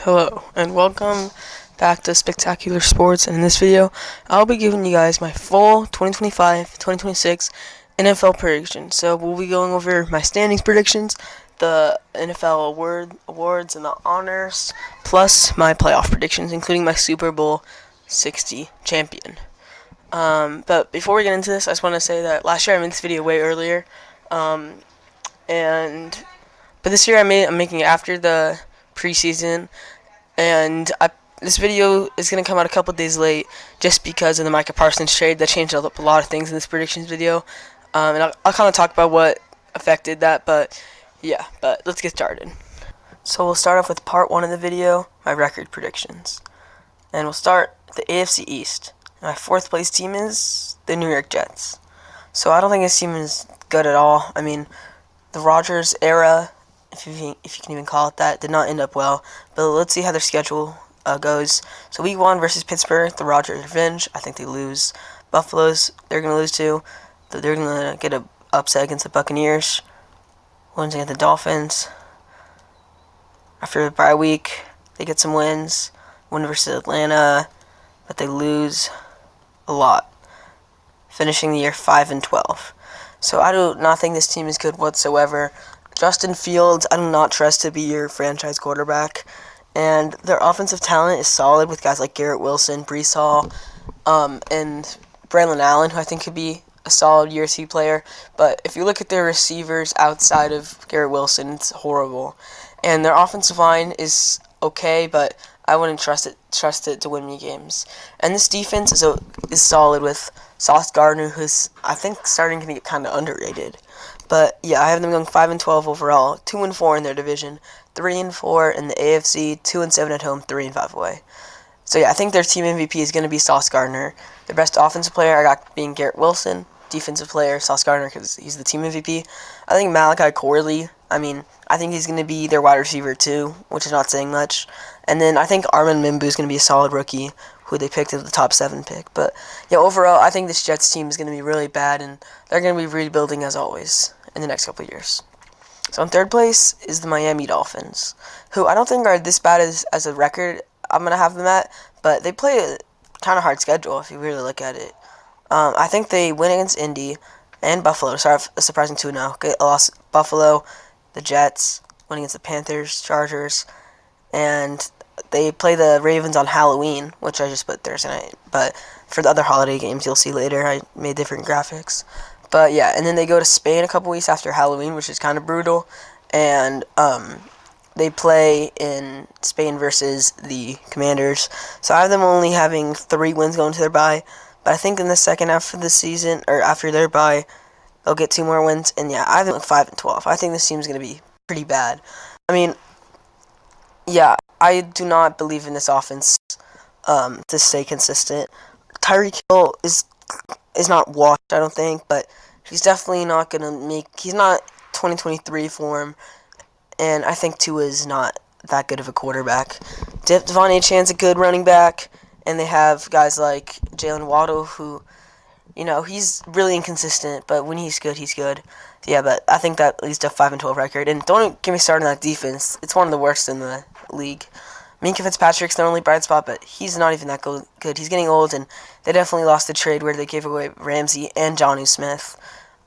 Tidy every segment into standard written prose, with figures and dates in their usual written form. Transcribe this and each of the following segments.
Hello, and welcome back to Spectacular Sports, and in this video, I'll be giving you guys my full 2025-2026 NFL predictions. So, we'll be going over my standings predictions, the NFL awards and the honors, plus my playoff predictions, including my Super Bowl 60 champion. But before we get into this, I just want to say that last year I made this video way earlier, but this year I'm making it after the preseason, and this video is going to come out a couple days late just because of the Micah Parsons trade that changed up a lot of things in this predictions video, and I'll kind of talk about what affected that, but let's get started. So we'll start off with part 1 of the video, my record predictions, and we'll start with the AFC East. My 4th place team is the New York Jets. So I don't think this team is good at all. I mean, the Rodgers era, if you can even call it that, did not end up well. But let's see how their schedule goes. So week 1 versus Pittsburgh, the Rodgers revenge. I think they lose. Buffalo's, they're going to lose too. They're going to get an upset against the Buccaneers. Wins against the Dolphins. After the bye week, they get some wins. Win versus Atlanta, but they lose a lot, finishing the year 5-12. So I do not think this team is good whatsoever. Justin Fields, I do not trust to be your franchise quarterback, and their offensive talent is solid with guys like Garrett Wilson, Breece Hall, and Braylon Allen, who I think could be a solid USC player. But if you look at their receivers outside of Garrett Wilson, it's horrible, and their offensive line is okay, but I wouldn't trust it to win me games. And this defense is solid with Sauce Gardner, who's I think starting to get kind of underrated. But yeah, I have them going 5-12 overall, 2-4 in their division, 3-4 in the AFC, 2-7 at home, 3-5 away. So yeah, I think their team MVP is going to be Sauce Gardner. Their best offensive player I got being Garrett Wilson. Defensive player Sauce Gardner because he's the team MVP. I think Malachi Corley, I think he's going to be their wide receiver too, which is not saying much. And then I think Armin Mimbu is going to be a solid rookie who they picked at the top 7 pick. But yeah, overall, I think this Jets team is going to be really bad, and they're going to be rebuilding as always in the next couple of years. So in 3rd place is the Miami Dolphins, who I don't think are this bad as a record I'm going to have them at, but they play a kind of hard schedule if you really look at it. I think they win against Indy and Buffalo. Sorry, a surprising 2-0. Okay, lost Buffalo, the Jets, win against the Panthers, Chargers, and they play the Ravens on Halloween, which I just put Thursday night. But for the other holiday games, you'll see later, I made different graphics. But yeah, and then they go to Spain a couple weeks after Halloween, which is kind of brutal. And they play in Spain versus the Commanders. So I have them only having 3 wins going to their bye. But I think in the second half of the season, or after their bye, they'll get 2 more wins. And yeah, I have them 5-12. I think this team's going to be pretty bad. Yeah, I do not believe in this offense to stay consistent. Tyreek Hill is not washed, I don't think, but he's definitely not going to he's not 2023 form, and I think Tua is not that good of a quarterback. Devon Achan's a good running back, and they have guys like Jalen Waddle, who, he's really inconsistent, but when he's good, he's good. Yeah, but I think that leads to a 5-12 record, and don't get me started on that defense. It's one of the worst in the league. Minka Fitzpatrick's their only bright spot, but he's not even that good. He's getting old, and they definitely lost the trade where they gave away Ramsey and Jonnu Smith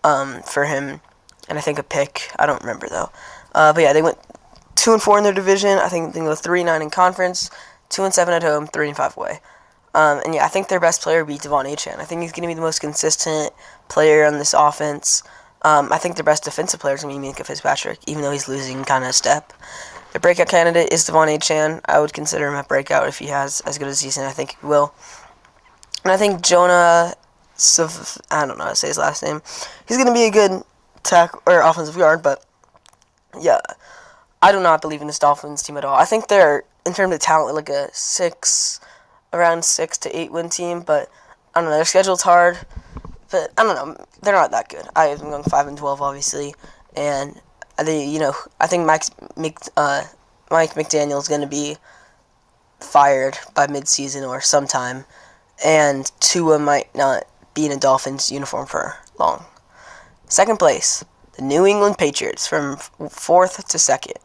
for him, and I think a pick. I don't remember, though. But yeah, they went 2-4 in their division. I think they go 3-9 in conference, 2-7 at home, 3-5 away. And yeah, I think their best player would be Devon Achan. I think he's going to be the most consistent player on this offense. I think their best defensive player is going to be Minka Fitzpatrick, even though he's losing kind of a step. The breakout candidate is Devon Achan. I would consider him a breakout if he has as good a season. I think he will. And I think Jonah, I don't know how to say his last name. He's going to be a good offensive guard, but yeah, I do not believe in this Dolphins team at all. I think they're, in terms of talent, like around 6 to 8 win team, but I don't know. Their schedule's hard, but I don't know. They're not that good. I have them going 5-12, obviously, and I think Mike McDaniel's going to be fired by midseason or sometime, and Tua might not be in a Dolphins uniform for long. 2nd place, the New England Patriots from 4th to 2nd.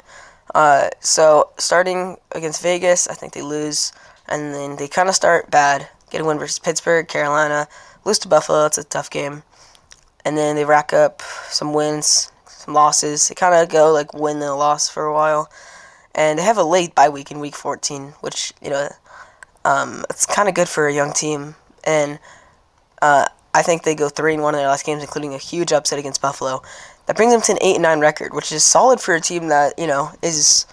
So starting against Vegas, I think they lose, and then they kind of start bad. Get a win versus Pittsburgh, Carolina, lose to Buffalo. It's a tough game, and then they rack up some wins, some losses. They kind of go like win and loss for a while, and they have a late bye week in Week 14, which it's kind of good for a young team. And I think they go 3-1 in their last games, including a huge upset against Buffalo. That brings them to an 8-9 record, which is solid for a team that is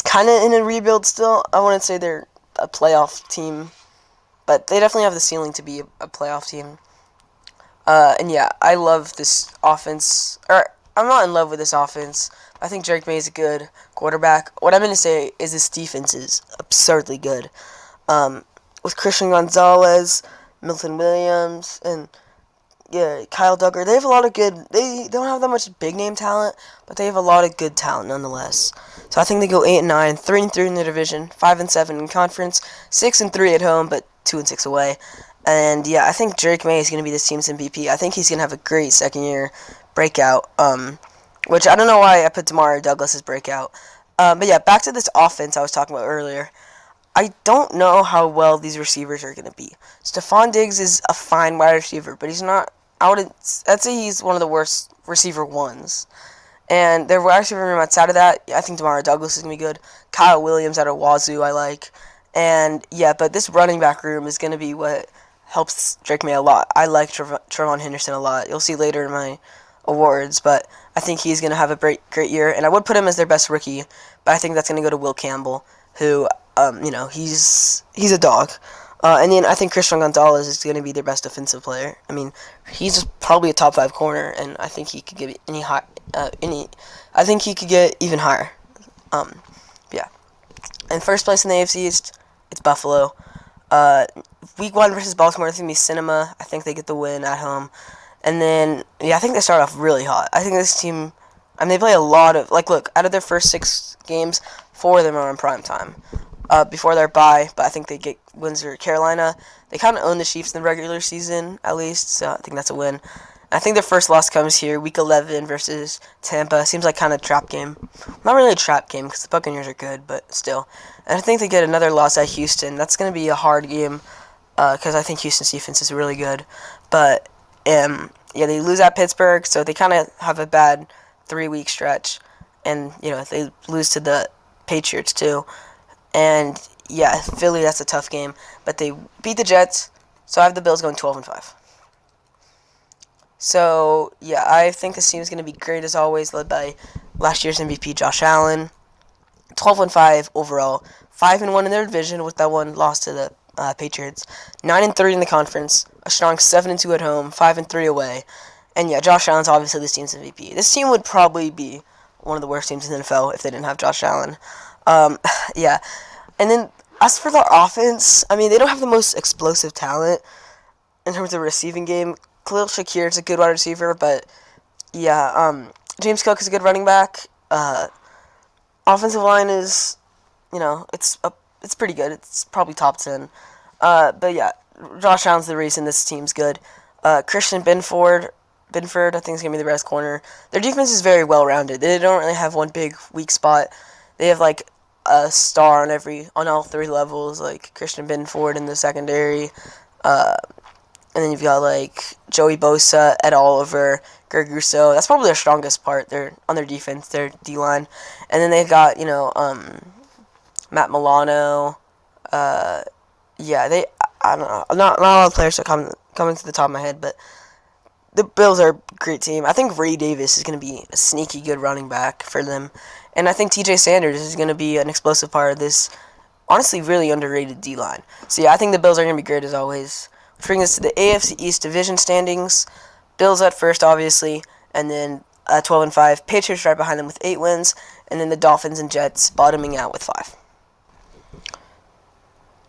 kind of in a rebuild still. I wouldn't say they're a playoff team, but they definitely have the ceiling to be a playoff team. And yeah, I love this offense. Or I'm not in love with this offense. I think Drake May is a good quarterback. What I'm going to say is this defense is absurdly good. With Christian Gonzalez, Milton Williams, and Kyle Duggar, they have a lot of good. They don't have that much big name talent, but they have a lot of good talent nonetheless. So I think they go 8-9, 3-3 in the division, 5-7 in conference, 6-3 at home, but 2-6 away. And yeah, I think Drake May is going to be this team's MVP. I think he's going to have a great second year breakout. Which I don't know why I put Demario Douglas' breakout. But yeah, back to this offense I was talking about earlier. I don't know how well these receivers are going to be. Stephon Diggs is a fine wide receiver, but he's not. I'd say he's one of the worst receiver ones. And their wide receiver room outside of that, I think Demario Douglas is going to be good. Kyle Williams out of Wazoo I like. And yeah, but this running back room is going to be what helps Drake May a lot. I like Trevon Henderson a lot. You'll see later in my awards, but I think he's going to have a great year, and I would put him as their best rookie, but I think that's going to go to Will Campbell, who, he's a dog. And then I think Christian Gonzalez is going to be their best defensive player. I mean, he's probably a top 5 corner, and I think he could get I think he could get even higher. Yeah. And first place in the AFC East, it's Buffalo. Week 1 versus Baltimore, it's going to be cinema. I think they get the win at home. And then, I think they start off really hot. I think this team, they play a lot of, look, out of their first 6 games, 4 of them are in prime time. Before their bye, but I think they get wins over Carolina. They kind of own the Chiefs in the regular season, at least, so I think that's a win. I think their first loss comes here, Week 11 versus Tampa. Seems like kind of a trap game. Not really a trap game, because the Buccaneers are good, but still. And I think they get another loss at Houston. That's going to be a hard game, because I think Houston's defense is really good. But, they lose at Pittsburgh, so they kind of have a bad 3-week stretch. And, they lose to the Patriots, too. And, Philly, that's a tough game. But they beat the Jets, so I have the Bills going 12-5. So, I think this team is going to be great as always, led by last year's MVP, Josh Allen. 12-5 overall. 5-1 in their division with that one loss to the Patriots. 9-3 in the conference. A strong 7-2 at home. 5-3 away. And, Josh Allen's obviously this team's MVP. This team would probably be one of the worst teams in the NFL if they didn't have Josh Allen. And then, as for their offense, they don't have the most explosive talent in terms of receiving game. Khalil Shakir is a good wide receiver, but, James Cook is a good running back. Offensive line is, it's pretty good. It's probably top 10. But, Josh Allen's the reason this team's good. Christian Benford, I think, is going to be the best corner. Their defense is very well-rounded. They don't really have one big weak spot. They have, a star on all 3 levels, like Christian Benford in the secondary. And then you've got, Joey Bosa, Ed Oliver, Greg Rousseau. That's probably their strongest part. They're on their defense, their D-line. And then they've got, Matt Milano. I don't know. Not a lot of players are coming to the top of my head, but the Bills are a great team. I think Ray Davis is going to be a sneaky good running back for them. And I think TJ Sanders is going to be an explosive part of this, honestly, really underrated D-line. So, I think the Bills are going to be great as always. Which brings us to the AFC East division standings. Bills at first, obviously, and then 12-5. Patriots right behind them with 8 wins, and then the Dolphins and Jets bottoming out with 5.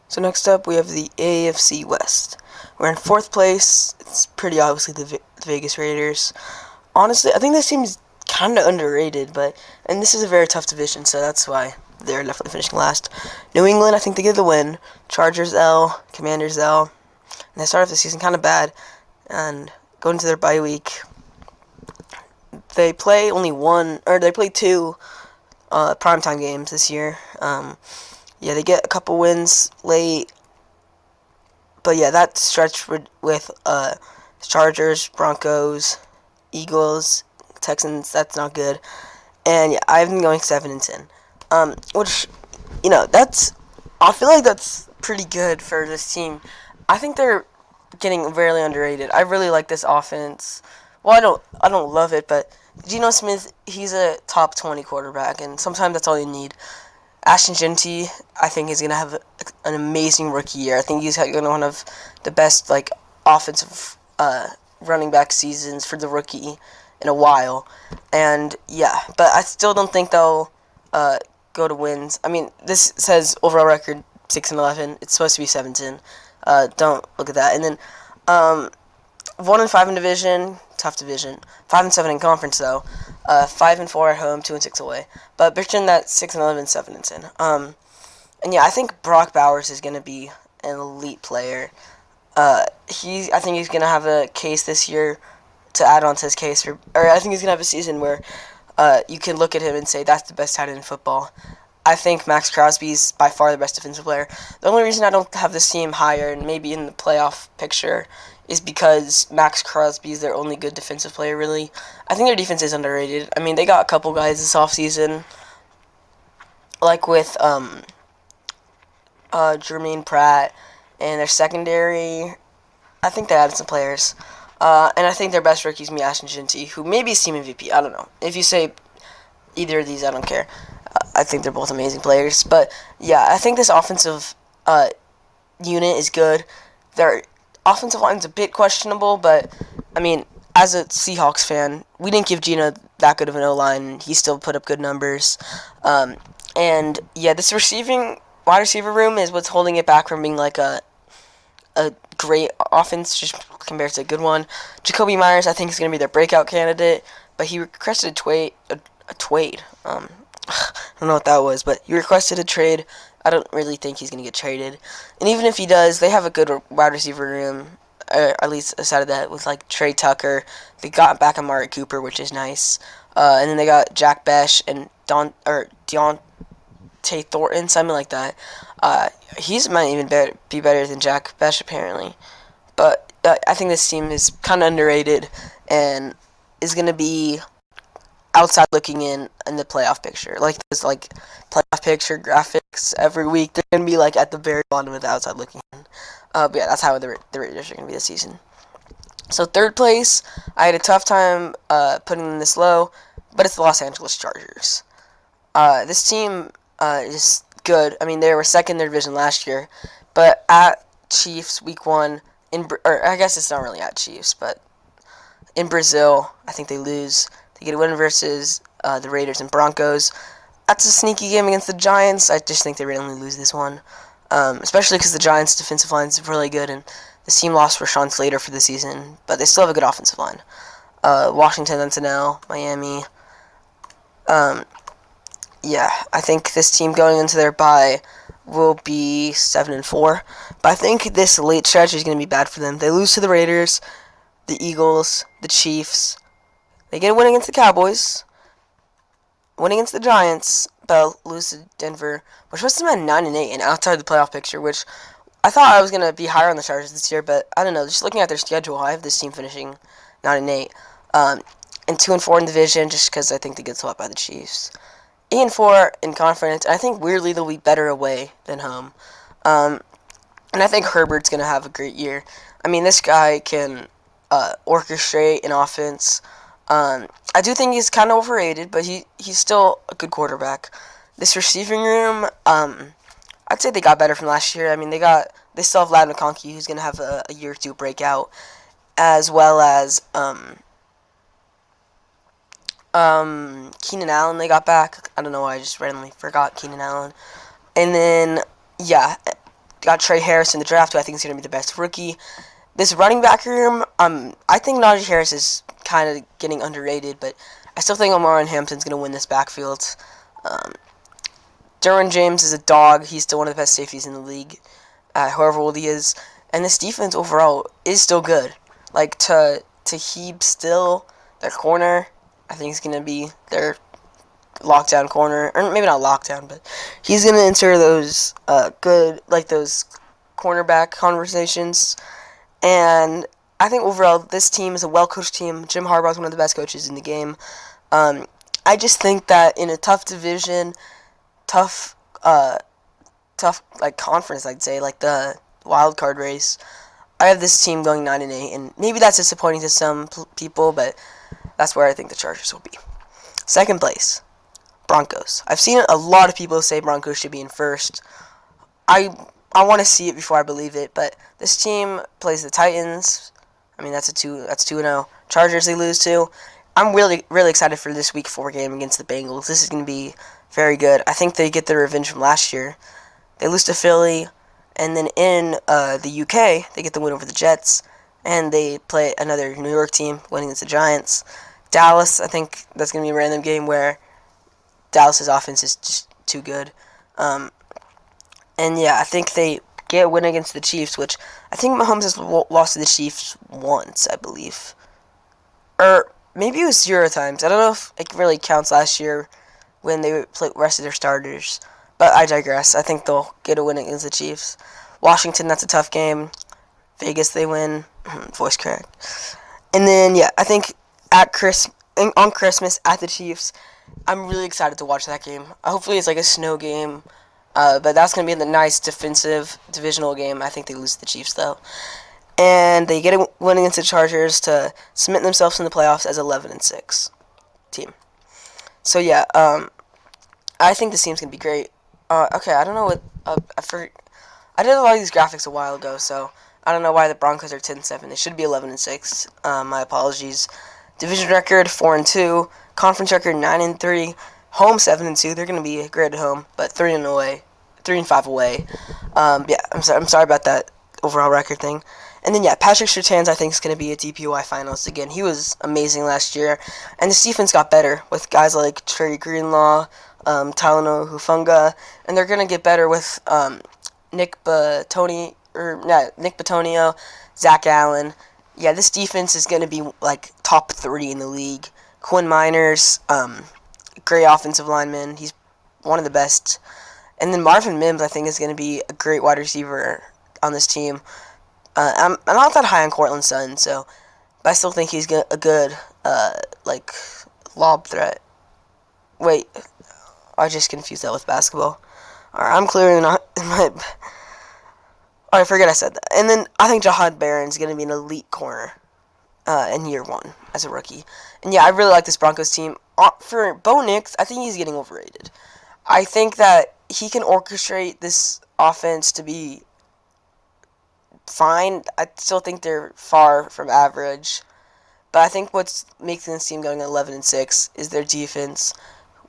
So next up, we have the AFC West. We're in 4th place. It's pretty obviously the Vegas Raiders. Honestly, I think this team is kind of underrated, and this is a very tough division, so that's why they're definitely finishing last. New England, I think they get the win. Chargers L, Commanders L. And they start off the season kind of bad, and going into their bye week, they play 2 primetime games this year. Yeah, they get a couple wins late, but yeah, that stretch with Chargers, Broncos, Eagles, Texans, that's not good. And yeah, I've been going 7-10, which I feel like that's pretty good for this team. I think they're getting very underrated. I really like this offense. Well, I don't love it, but Geno Smith, he's a top 20 quarterback, and sometimes that's all you need. Ashton Genty, I think, is going to have an amazing rookie year. I think he's going to one of the best offensive running back seasons for the rookie in a while. And yeah, but I still don't think they'll go to wins. I mean, this says overall record 6-11. It's supposed to be 17. Don't look at that. And then 1-5 in division, tough division. 5-7 in conference though. 5-4 at home, 2-6 away. But between that 6-11, 7-10. And yeah, I think Brock Bowers is gonna be an elite player. I think he's gonna have a case this year to add on to his case or I think he's gonna have a season where you can look at him and say that's the best tight end in football. I think Max Crosby's by far the best defensive player. The only reason I don't have this team higher and maybe in the playoff picture is because Max Crosby is their only good defensive player, really. I think their defense is underrated. I mean, they got a couple guys this offseason, like with Jermaine Pratt, and their secondary, I think they added some players. And I think their best rookie is Ashton Genty, who maybe is team MVP. I don't know. If you say either of these, I don't care. I think they're both amazing players. But, yeah, I think this offensive unit is good. Their offensive line's a bit questionable, but, I mean, as a Seahawks fan, we didn't give Geno that good of an O-line. He still put up good numbers. And, yeah, this wide receiver room is what's holding it back from being like a great offense just compared to a good one. Jacoby Myers, I think, is going to be their breakout candidate, but he requested a trade. I don't know what that was, but he requested a trade. I don't really think he's going to get traded. And even if he does, they have a good wide receiver room, at least aside of that, with like Trey Tucker. They got back Amari Cooper, which is nice. And then they got Jack Besh and Deontay Thornton, something like that. He's might even be better than Jack Besh, apparently. But I think this team is kind of underrated and is going to be outside looking in the playoff picture. Like those playoff picture graphics every week, they're going to be like at the very bottom of the outside looking in. But yeah, that's how the Raiders are going to be this season. So third place, I had a tough time putting them this low, but it's the Los Angeles Chargers. This team is good. I mean, they were second in their division last year, but at Chiefs week 1, or I guess it's not really at Chiefs, but in Brazil, I think they lose. They get a win versus the Raiders and Broncos. That's a sneaky game against the Giants. I just think they randomly lose this one, especially because the Giants' defensive line is really good, and the team lost Rashawn Slater for the season, but they still have a good offensive line. Washington, NL, Miami. Yeah, I think this team going into their bye will be 7-4, but I think this late stretch is going to be bad for them. They lose to the Raiders, the Eagles, the Chiefs. They get a win against the Cowboys, win against the Giants, but lose to Denver, which puts them at 9-8 and outside the playoff picture, which I thought I was going to be higher on the Chargers this year, but I don't know. Just looking at their schedule, I have this team finishing 9-8, and 2-4 in division just because I think they get swept by the Chiefs. 8-4 in conference, and I think weirdly they'll be better away than home. And I think Herbert's going to have a great year. I mean, this guy can orchestrate an offense. I do think he's kind of overrated, but he's still a good quarterback. This receiving room, I'd say they got better from last year. I mean, they still have Lad McConkey, who's going to have a year or two breakout, as well as Keenan Allen they got back. I don't know why I just randomly forgot Keenan Allen. And then, yeah, got Trey Harris in the draft, who I think is going to be the best rookie. This running back room, I think Najee Harris is kind of getting underrated, but I still think Omar Hampton's going to win this backfield. Derwin James is a dog. He's still one of the best safeties in the league, however old he is. And this defense overall is still good. Like, Tahib still, their corner, I think he's going to be their lockdown corner, or maybe not lockdown, but he's gonna enter those good, like those cornerback conversations. And I think overall this team is a well-coached team. Jim Harbaugh is one of the best coaches in the game. I just think that in a tough division, tough like conference, I'd say, like the wild card race, I have this team going 9-8, and maybe that's disappointing to some people, but that's where I think the Chargers will be. Second place, Broncos. I've seen a lot of people say Broncos should be in first. I want to see it before I believe it, but this team plays the Titans. I mean, that's 2-0. Chargers they lose to. I'm really excited for this Week 4 game against the Bengals. This is going to be very good. I think they get their revenge from last year. They lose to Philly, and then in the UK, they get the win over the Jets, and they play another New York team, winning against the Giants. Dallas, I think that's going to be a random game where Dallas's offense is just too good. And yeah, I think they get a win against the Chiefs, which I think Mahomes has lost to the Chiefs once, I believe. Or maybe it was 0 times. I don't know if it really counts last year when they rested their starters. But I digress. I think they'll get a win against the Chiefs. Washington, that's a tough game. Vegas, they win. Voice crack. And then, yeah, I think on Christmas at the Chiefs, I'm really excited to watch that game. Hopefully it's like a snow game. But that's going to be a nice defensive divisional game. I think they lose to the Chiefs, though. And they get a win against the Chargers to cement themselves in the playoffs as 11-6 team. So, yeah, I think this team's going to be great. Okay, I don't know what... I did a lot of these graphics a while ago, so I don't know why the Broncos are 10-7. They should be 11-6. My apologies. Division record, 4-2. Conference record, 9-3. Home, 7-2. They're going to be great at home, but 3-5 away. Yeah, I'm sorry about that overall record thing. And then, yeah, Patrick Surtain's, I think, is going to be a DPOY finalist again. He was amazing last year, and the defense got better with guys like Trey Greenlaw, Talanoa Hufanga, and they're going to get better with Nick Bitonio, Zach Allen. Yeah, this defense is going to be like top 3 in the league. Quinn Miners, great offensive lineman. He's one of the best. And then Marvin Mims, I think, is going to be a great wide receiver on this team. I'm not that high on Cortland Sutton, but I still think he's a good lob threat. Wait, I just confused that with basketball. Alright, I'm clearly not in my... Alright, forget I said that. And then I think Jahad Barron's going to be an elite corner in year 1 as a rookie. And yeah, I really like this Broncos team. For Bo Nix, I think he's getting overrated. I think that he can orchestrate this offense to be fine. I still think they're far from average. But I think what's making this team going 11-6 is their defense,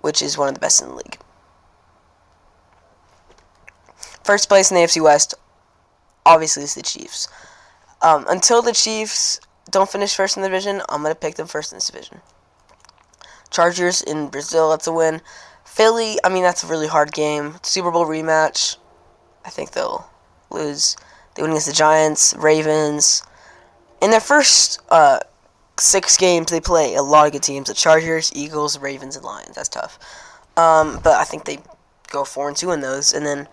which is one of the best in the league. First place in the AFC West, obviously, is the Chiefs. Until the Chiefs don't finish first in the division, I'm going to pick them first in this division. Chargers in Brazil, that's a win. Philly, I mean, that's a really hard game. Super Bowl rematch, I think they'll lose. They win against the Giants, Ravens. In their first 6 games, they play a lot of good teams. The Chargers, Eagles, Ravens, and Lions. That's tough. But I think they go 4-2 in those. And then,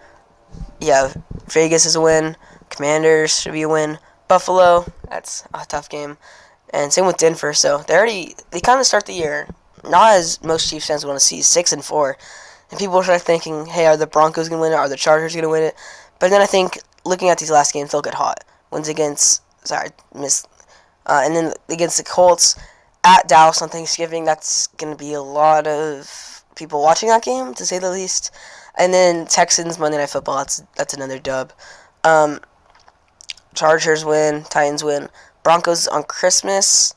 yeah, Vegas is a win. Commanders should be a win. Buffalo, that's a tough game. And same with Denver. So they kind of start the year, not as most Chiefs fans want to see, 6-4. And people start thinking, hey, are the Broncos going to win it? Are the Chargers going to win it? But then I think, looking at these last games, they'll get hot. Wins against, and then against the Colts at Dallas on Thanksgiving. That's going to be a lot of people watching that game, to say the least. And then Texans, Monday Night Football, that's another dub. Chargers win, Titans win. Broncos on Christmas,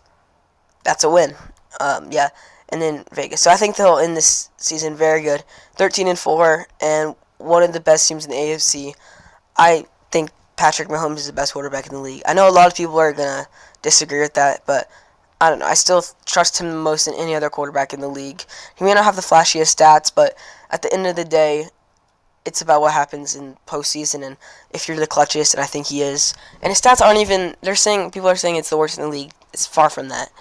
that's a win. Yeah, and then Vegas. So I think they'll end this season very good. 13-4, and one of the best teams in the AFC. I think Patrick Mahomes is the best quarterback in the league. I know a lot of people are going to disagree with that, but I don't know. I still trust him the most than any other quarterback in the league. He may not have the flashiest stats, but at the end of the day, it's about what happens in postseason and if you're the clutchest, and I think he is. And his stats aren't even, people are saying it's the worst in the league. It's far from that.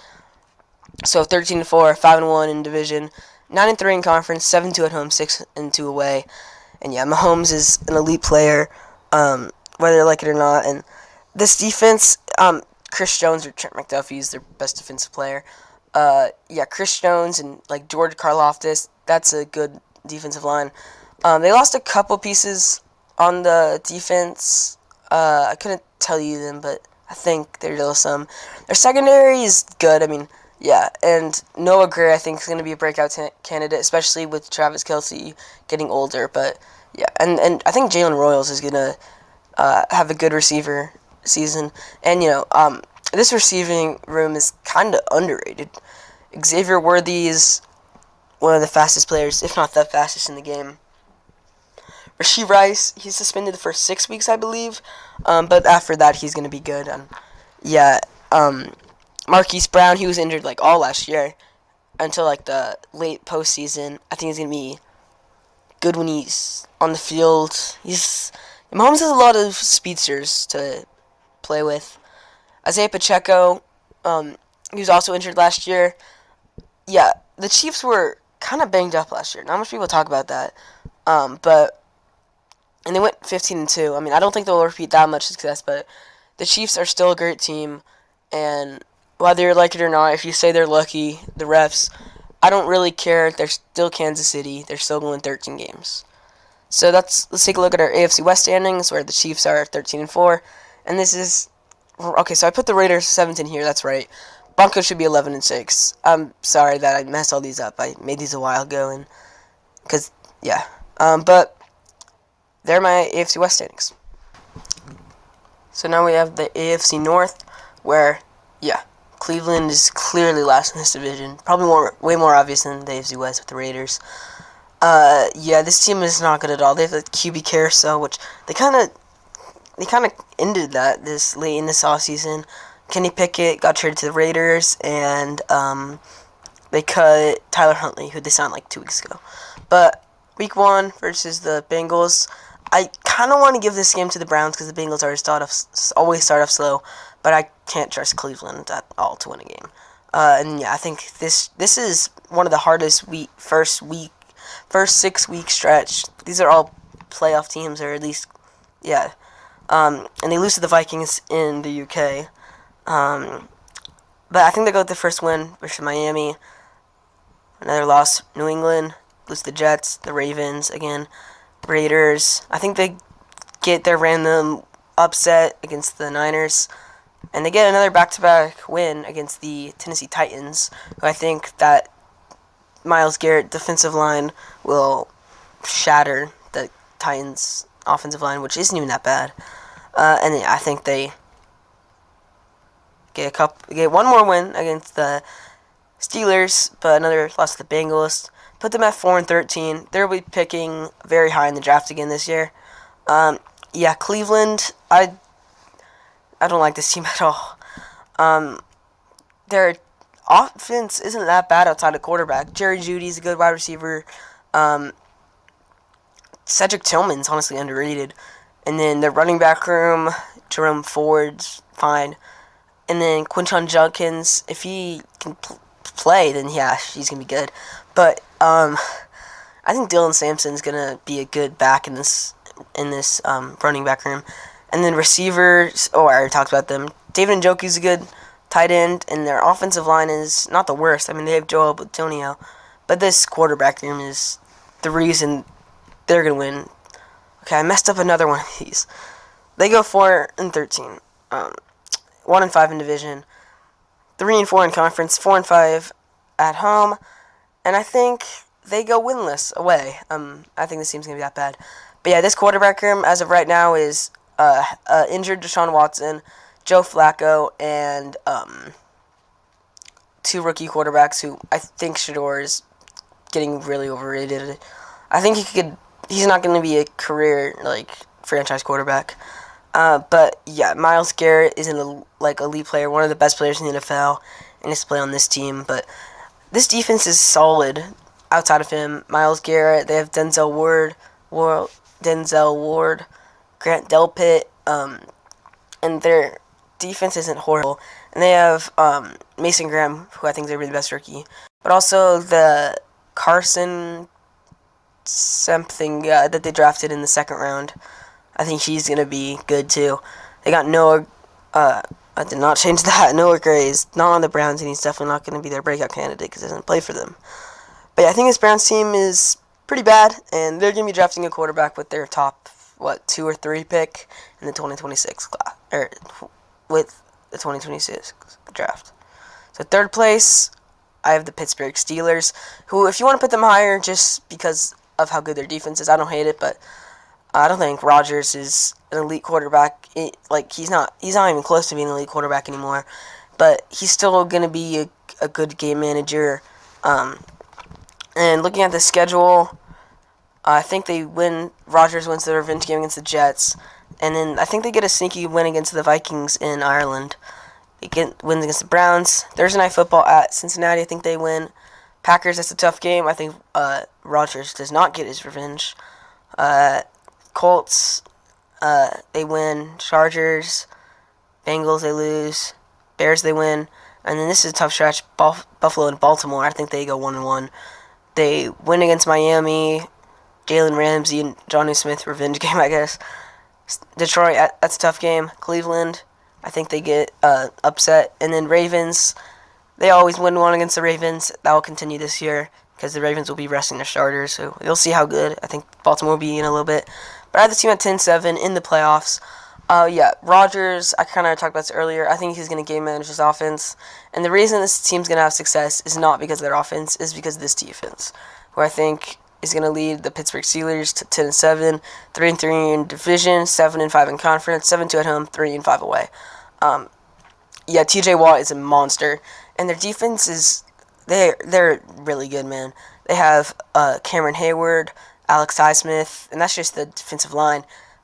So 13-4, 5-1 in division. 9-3 in conference, 7-2 at home, 6-2 away. And yeah, Mahomes is an elite player, whether you like it or not. And this defense, Chris Jones or Trent McDuffie is their best defensive player. Yeah, Chris Jones and like George Karlaftis, that's a good defensive line. They lost a couple pieces on the defense. I couldn't tell you them, but I think there's still some. Their secondary is good. I mean, yeah, and Noah Gray I think is going to be a breakout candidate, especially with Travis Kelce getting older. But yeah, and I think Jalen Royals is going to have a good receiver season. And this receiving room is kind of underrated. Xavier Worthy is one of the fastest players, if not the fastest in the game. Rashee Rice, he's suspended for 6 weeks, I believe, but after that, he's going to be good. Marquise Brown, he was injured like all last year until like the late postseason. I think he's going to be good when he's on the field. Mahomes has a lot of speedsters to play with. Isaiah Pacheco, he was also injured last year. Yeah, the Chiefs were kind of banged up last year. Not much people talk about that. And they went 15-2. I mean, I don't think they'll repeat that much success, but the Chiefs are still a great team. And whether you like it or not, if you say they're lucky, the refs, I don't really care. They're still Kansas City. They're still going 13 games. So let's take a look at our AFC West standings, where the Chiefs are 13-4. And this is... Okay, so I put the Raiders 17 here. That's right. Broncos should be 11-6. I'm sorry that I messed all these up. I made these a while ago, but they're my AFC West standings. So now we have the AFC North, where, Cleveland is clearly last in this division. Probably way more obvious than the AFC West with the Raiders. This team is not good at all. They have the QB carousel, which they kind of ended that this late in this offseason. Kenny Pickett got traded to the Raiders, and they cut Tyler Huntley, who they signed like 2 weeks ago. But Week 1 versus the Bengals, I kind of want to give this game to the Browns because the Bengals always start off slow, but I can't trust Cleveland at all to win a game. I think this is one of the hardest first 6 week stretch. These are all playoff teams, or at least, and they lose to the Vikings in the UK. But I think they go with the first win versus Miami. Another loss, New England. Lose to the Jets, the Ravens again, Raiders. I think they get their random upset against the Niners. And they get another back-to-back win against the Tennessee Titans, who I think that Myles Garrett defensive line will shatter the Titans offensive line, which isn't even that bad. I think they get one more win against the Steelers, but another loss to the Bengals. Put them at 4-13. They'll be picking very high in the draft again this year. Cleveland, I don't like this team at all. Their offense isn't that bad outside of quarterback. Jerry Jeudy's a good wide receiver. Cedric Tillman's honestly underrated. And then their running back room, Jerome Ford's fine. And then Quinton Judkins, if he can play, then he's going to be good. But I think Dylan Sampson's going to be a good back in this running back room. And then receivers, I already talked about them. David Njoku's a good tight end, and their offensive line is not the worst. I mean, they have Joel Bitonio. But this quarterback room is the reason they're going to win. Okay, I messed up another one of these. They go 4-13. 1-5 in division. 3-4 in conference. 4-5 at home. And I think they go winless away. I think this team's going to be that bad. But this quarterback room, as of right now, is injured Deshaun Watson, Joe Flacco, and 2 rookie quarterbacks who I think Shador is getting really overrated. I think he's not going to be a career, franchise quarterback. But Myles Garrett is an elite player, one of the best players in the NFL, and he's play on this team. But this defense is solid outside of him. Myles Garrett, they have Denzel Ward, Grant Delpit, and their defense isn't horrible. And they have Mason Graham, who I think is going to be the best rookie. But also the Carson something that they drafted in the second round. I think he's going to be good too. They got Noah. I did not change that. Noah Gray's not on the Browns, and he's definitely not going to be their breakout candidate because he doesn't play for them. But yeah, I think this Browns team is pretty bad, and they're going to be drafting a quarterback with their top 2 or 3 pick in the 2026 class, or with the 2026 draft. So third place, I have the Pittsburgh Steelers, who, if you want to put them higher just because of how good their defense is, I don't hate it, but I don't think Rodgers is an elite quarterback. He's not even close to being an elite quarterback anymore, but he's still going to be a good game manager. And looking at the schedule, I think they win. Rodgers wins the revenge game against the Jets, and then I think they get a sneaky win against the Vikings in Ireland. They get wins against the Browns. Thursday Night Football at Cincinnati, I think they win. Packers, that's a tough game. I think Rodgers does not get his revenge. Colts, they win. Chargers, Bengals, they lose. Bears, they win. And then this is a tough stretch. Buffalo and Baltimore, I think they go 1-1. They win against Miami. Jalen Ramsey and Jonnu Smith, revenge game, I guess. Detroit, that's a tough game. Cleveland, I think they get upset. And then Ravens, they always win one against the Ravens. That will continue this year because the Ravens will be resting their starters. So you'll see how good. I think Baltimore will be in a little bit. But I have the team at 10-7 in the playoffs. Rodgers, I kind of talked about this earlier. I think he's going to game manage his offense. And the reason this team's going to have success is not because of their offense, is because of this defense, who I think is going to lead the Pittsburgh Steelers to 10-7, 3-3 in division, 7-5 in conference, 7-2 at home, 3-5 away. TJ Watt is a monster, and their defense is they're really good, man. They have Cameron Hayward, Alex Highsmith, and that's just the defensive line.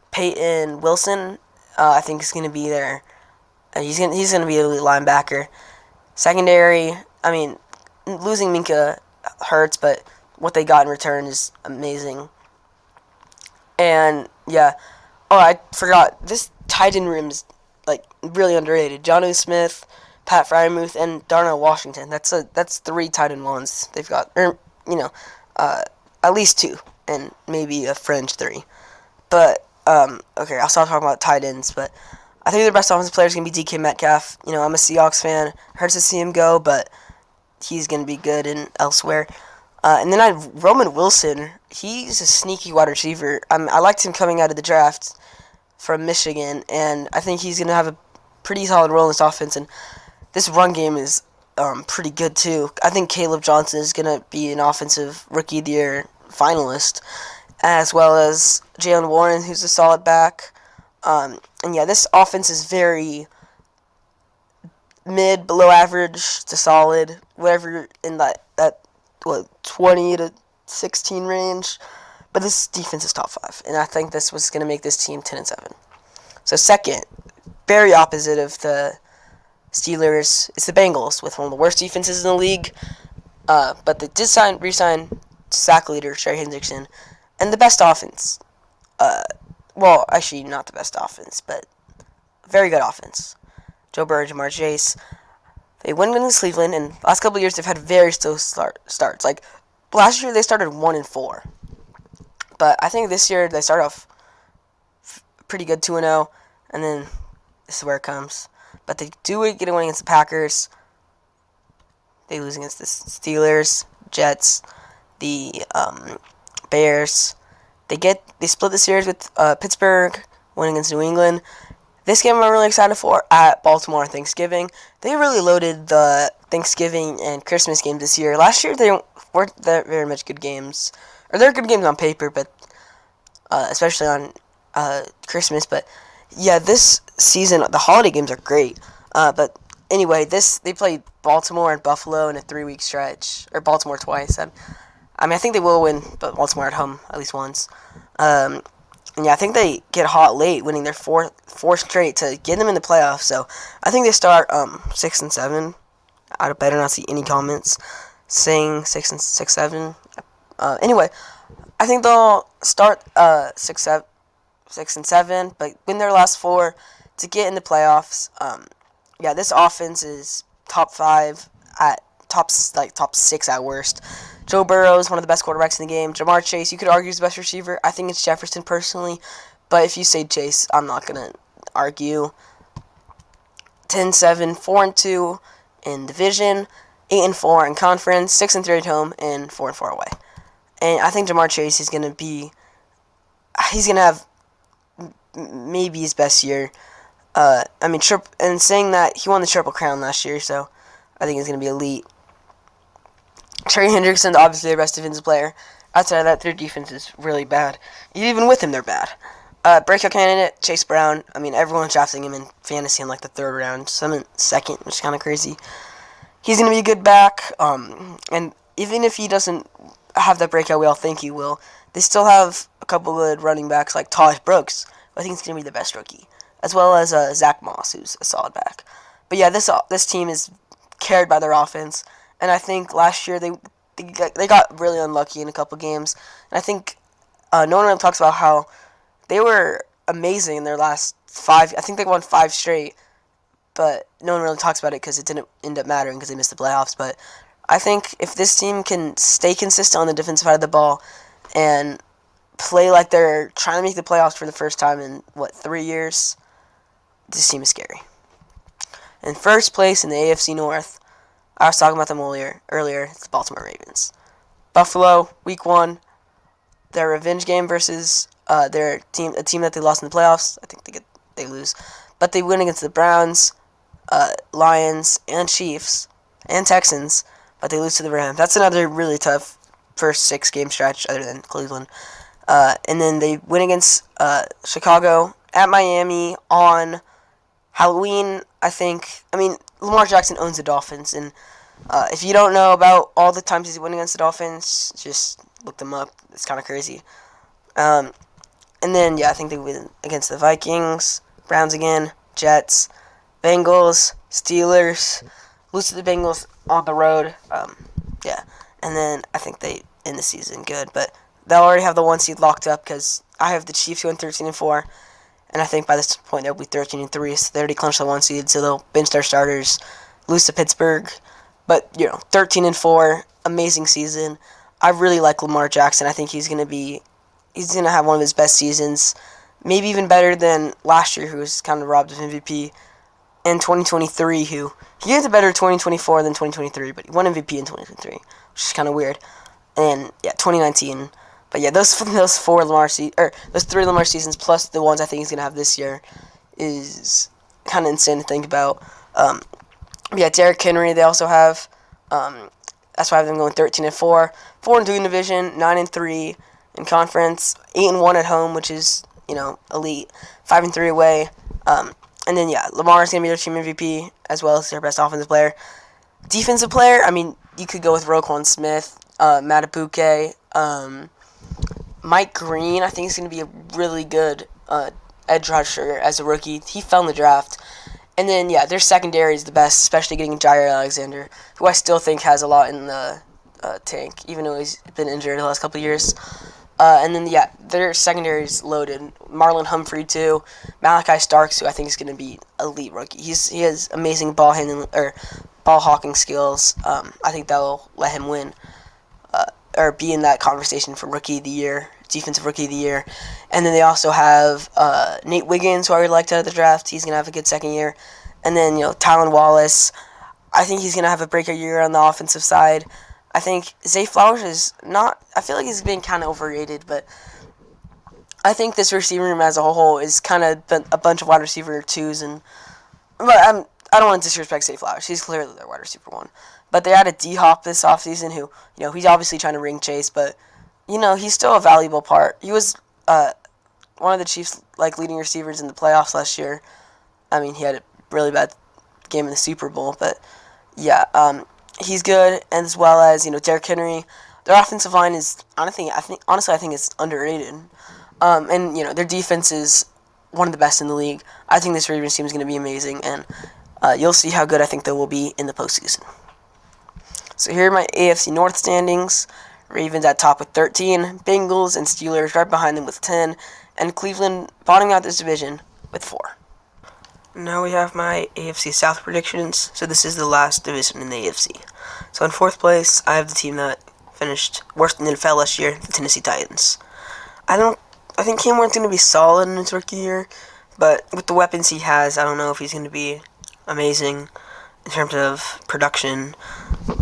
Peyton Wilson, I think is going to be there. He's going to be a elite linebacker. Secondary, I mean, losing Minka hurts, but what they got in return is amazing. And I forgot, this tight end room is really underrated. Jonnu Smith, Pat Freiermuth, and Darnell Washington. That's 3 tight end ones they've got, at least 2, and maybe a fringe 3. But okay, I'll stop talking about tight ends, but I think the best offensive player is going to be DK Metcalf. I'm a Seahawks fan. Hurts to see him go, but he's going to be good elsewhere. And then I have Roman Wilson. He's a sneaky wide receiver. I liked him coming out of the draft from Michigan, and I think he's going to have a pretty solid role in this offense. And this run game is pretty good, too. I think Caleb Johnson is going to be an offensive Rookie of the Year finalist, as well as Jalen Warren, who's a solid back. This offense is very mid, below average to solid, whatever in that 20 to 16 range. But this defense is top 5, and I think this was going to make this team 10-7. So second, very opposite of the Steelers, it's the Bengals, with one of the worst defenses in the league. But they did re-sign sack leader Trey Hendrickson, and the best offense. Actually, not the best offense, but very good offense. Joe Burrow, Jamar Chase. They win against Cleveland, and last couple of years they've had very slow starts. Like last year, they started 1-4, but I think this year they start off pretty good, 2-0, and then this is where it comes. But they do get a win against the Packers. They lose against the Steelers, Jets, the Bears. They split the series with Pittsburgh, winning against New England. This game I'm really excited for at Baltimore on Thanksgiving. They really loaded the Thanksgiving and Christmas games this year. Last year they weren't that very much good games. Or they're good games on paper, but especially on Christmas. But yeah, this season the holiday games are great. But anyway, they played Baltimore and Buffalo in a 3-week stretch, or Baltimore twice. I think they will win, but Baltimore at home at least once. I think they get hot late, winning their fourth straight to get them in the playoffs. So I think they start 6-7. I better not see any comments saying 6-7. Anyway, I think they'll start 6-7, but win their last 4 to get in the playoffs. This offense is top 5 at top 6 at worst. Joe Burrow is one of the best quarterbacks in the game. Jamar Chase, you could argue, is the best receiver. I think it's Jefferson personally, but if you say Chase, I'm not going to argue. 10-7, 4-2 in division, 8-4 in conference, 6-3 at home, and 4-4 away. And I think Jamar Chase is going to have maybe his best year. And saying that, he won the Triple Crown last year, so I think he's going to be elite. Trey Hendrickson, obviously their best defensive player. Outside of that, their defense is really bad. Even with him, they're bad. Breakout candidate, Chase Brown. I mean, everyone's drafting him in fantasy in like the 3rd round. Some in 2nd, which is kind of crazy. He's going to be a good back. And even if he doesn't have that breakout we all think he will, they still have a couple good running backs like Taj Brooks, who I think is going to be the best rookie, as well as Zach Moss, who's a solid back. But yeah, this team is carried by their offense, and I think last year they got really unlucky in a couple games. And I think no one really talks about how they were amazing in their last 5. I think they won 5 straight, but no one really talks about it because it didn't end up mattering because they missed the playoffs. But I think if this team can stay consistent on the defensive side of the ball and play like they're trying to make the playoffs for the first time in, 3 years, this team is scary. In first place in the AFC North, I was talking about them earlier, it's the Baltimore Ravens. Buffalo, week 1, their revenge game versus a team that they lost in the playoffs. I think they lose. But they win against the Browns, Lions, and Chiefs, and Texans, but they lose to the Rams. That's another really tough first 6-game stretch other than Cleveland. And then they win against Chicago, at Miami, on Halloween, I think. I mean, Lamar Jackson owns the Dolphins, and if you don't know about all the times he's winning against the Dolphins, just look them up. It's kind of crazy. And then, yeah, I think they win against the Vikings, Browns again, Jets, Bengals, Steelers, lose to the Bengals on the road. Yeah, and then I think they end the season good, but they'll already have the 1 seed locked up because I have the Chiefs going 13-4, and I think by this point they'll be 13-3, so they already clinched the 1 seed, so they'll bench their starters, lose to Pittsburgh, but 13-4, amazing season. I really like Lamar Jackson. I think he's gonna have one of his best seasons, maybe even better than last year, who was kind of robbed of MVP, and 2023, who he had a better 2024 than 2023, but he won MVP in 2023, which is kind of weird. And yeah, 2019. But yeah, those 3 Lamar seasons plus the ones I think he's gonna have this year is kind of insane to think about. Yeah, Derrick Henry they also have. That's why I have them going 13-4, 4-2 in division, 9-3 in conference, 8-1 at home, which is elite, 5-3 away. And then yeah, Lamar is gonna be their team MVP as well as their best offensive player. Defensive player, I mean, you could go with Roquan Smith, Matabuke, Mike Green. I think he's going to be a really good edge rusher as a rookie. He fell in the draft. And then, yeah, their secondary is the best, especially getting Jair Alexander, who I still think has a lot in the tank, even though he's been injured the last couple of years. And then, yeah, their secondary is loaded. Marlon Humphrey, too. Malachi Starks, who I think is going to be elite rookie. He has amazing ball hawking skills. I think that will let him win or be in that conversation for Rookie of the Year, Defensive Rookie of the Year. And then they also have Nate Wiggins, who I really liked out of the draft. He's going to have a good second year. And then, Tylan Wallace. I think he's going to have a breakout year on the offensive side. I think Zay Flowers is not... I feel like he's been kind of overrated, but I think this receiver room as a whole is kind of a bunch of wide receiver 2s. But I don't want to disrespect Zay Flowers. He's clearly their wide receiver 1. But they added D-Hop this offseason, who, he's obviously trying to ring chase, but, he's still a valuable part. He was one of the Chiefs' leading receivers in the playoffs last year. I mean, he had a really bad game in the Super Bowl, but, yeah, he's good, as well as, Derrick Henry. Their offensive line is, honestly, I think it's underrated. And, their defense is one of the best in the league. I think this Ravens team is going to be amazing, and you'll see how good I think they will be in the postseason. So here are my AFC North standings. Ravens at top with 13, Bengals and Steelers right behind them with 10, and Cleveland bottoming out this division with 4. Now we have my AFC South predictions. So this is the last division in the AFC. So in 4th place, I have the team that finished worst in the NFL last year, the Tennessee Titans. I think Cam Ward's going to be solid in his rookie year, but with the weapons he has, I don't know if he's going to be amazing in terms of production.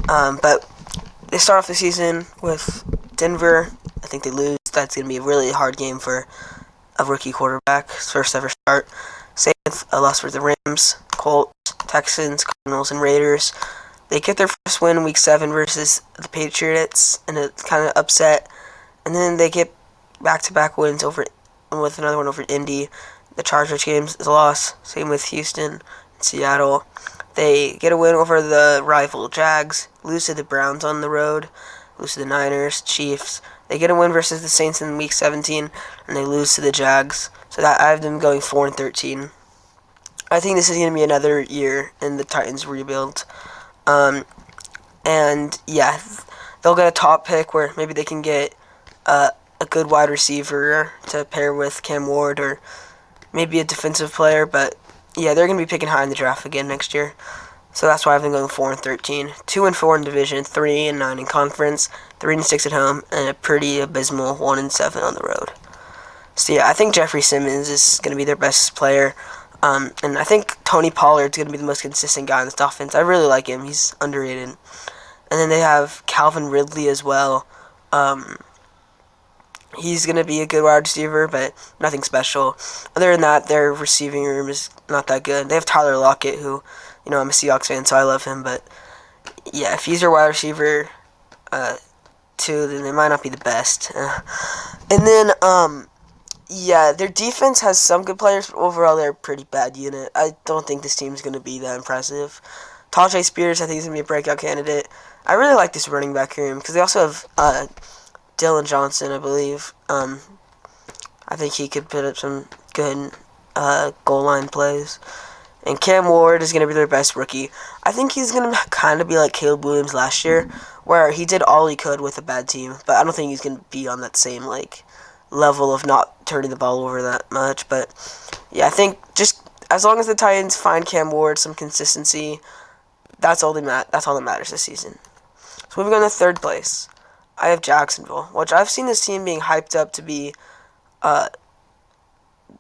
But they start off the season with Denver. I think they lose. That's going to be a really hard game for a rookie quarterback, first ever start. Same with a loss for the Rams, Colts, Texans, Cardinals, and Raiders. They get their first win in Week 7 versus the Patriots, and it kind of upset. And then they get back-to-back wins with another one over Indy. The Chargers games is a loss. Same with Houston and Seattle. They get a win over the rival Jags, lose to the Browns on the road, lose to the Niners, Chiefs. They get a win versus the Saints in Week 17, and they lose to the Jags. So that I have them going 4-13. I think this is going to be another year in the Titans rebuild. And yeah, they'll get a top pick where maybe they can get a good wide receiver to pair with Cam Ward, or maybe a defensive player. But yeah, they're going to be picking high in the draft again next year. So that's why I've been going 4-13. 2-4 in division, 3-9 in conference, 3-6 at home, and a pretty abysmal 1-7 on the road. So yeah, I think Jeffrey Simmons is going to be their best player. And I think Tony Pollard's going to be the most consistent guy in this offense. I really like him. He's underrated. And then they have Calvin Ridley as well. He's going to be a good wide receiver, but nothing special. Other than that, their receiving room is not that good. They have Tyler Lockett, who, I'm a Seahawks fan, so I love him. But yeah, if he's your wide receiver, too, then they might not be the best. And then, yeah, their defense has some good players, but overall they're a pretty bad unit. I don't think this team's going to be that impressive. Tajay Spears, I think, is going to be a breakout candidate. I really like this running back room because they also have Dylan Johnson, I believe. I think he could put up some good goal line plays. And Cam Ward is going to be their best rookie. I think he's going to kind of be like Caleb Williams last year, where he did all he could with a bad team, but I don't think he's going to be on that same level of not turning the ball over that much. But yeah, I think just as long as the Titans find Cam Ward some consistency, that's all that matters this season. So moving on to third place, I have Jacksonville, which I've seen this team being hyped up to be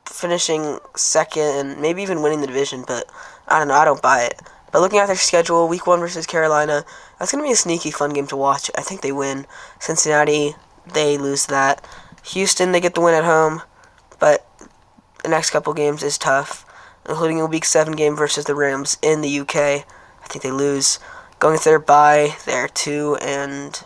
finishing second and maybe even winning the division, but I don't know, I don't buy it. But looking at their schedule, Week 1 versus Carolina, that's going to be a sneaky fun game to watch. I think they win. Cincinnati, they lose that. Houston, they get the win at home, but the next couple games is tough, including a Week 7 game versus the Rams in the UK. I think they lose. Going to their bye, they're 2-5.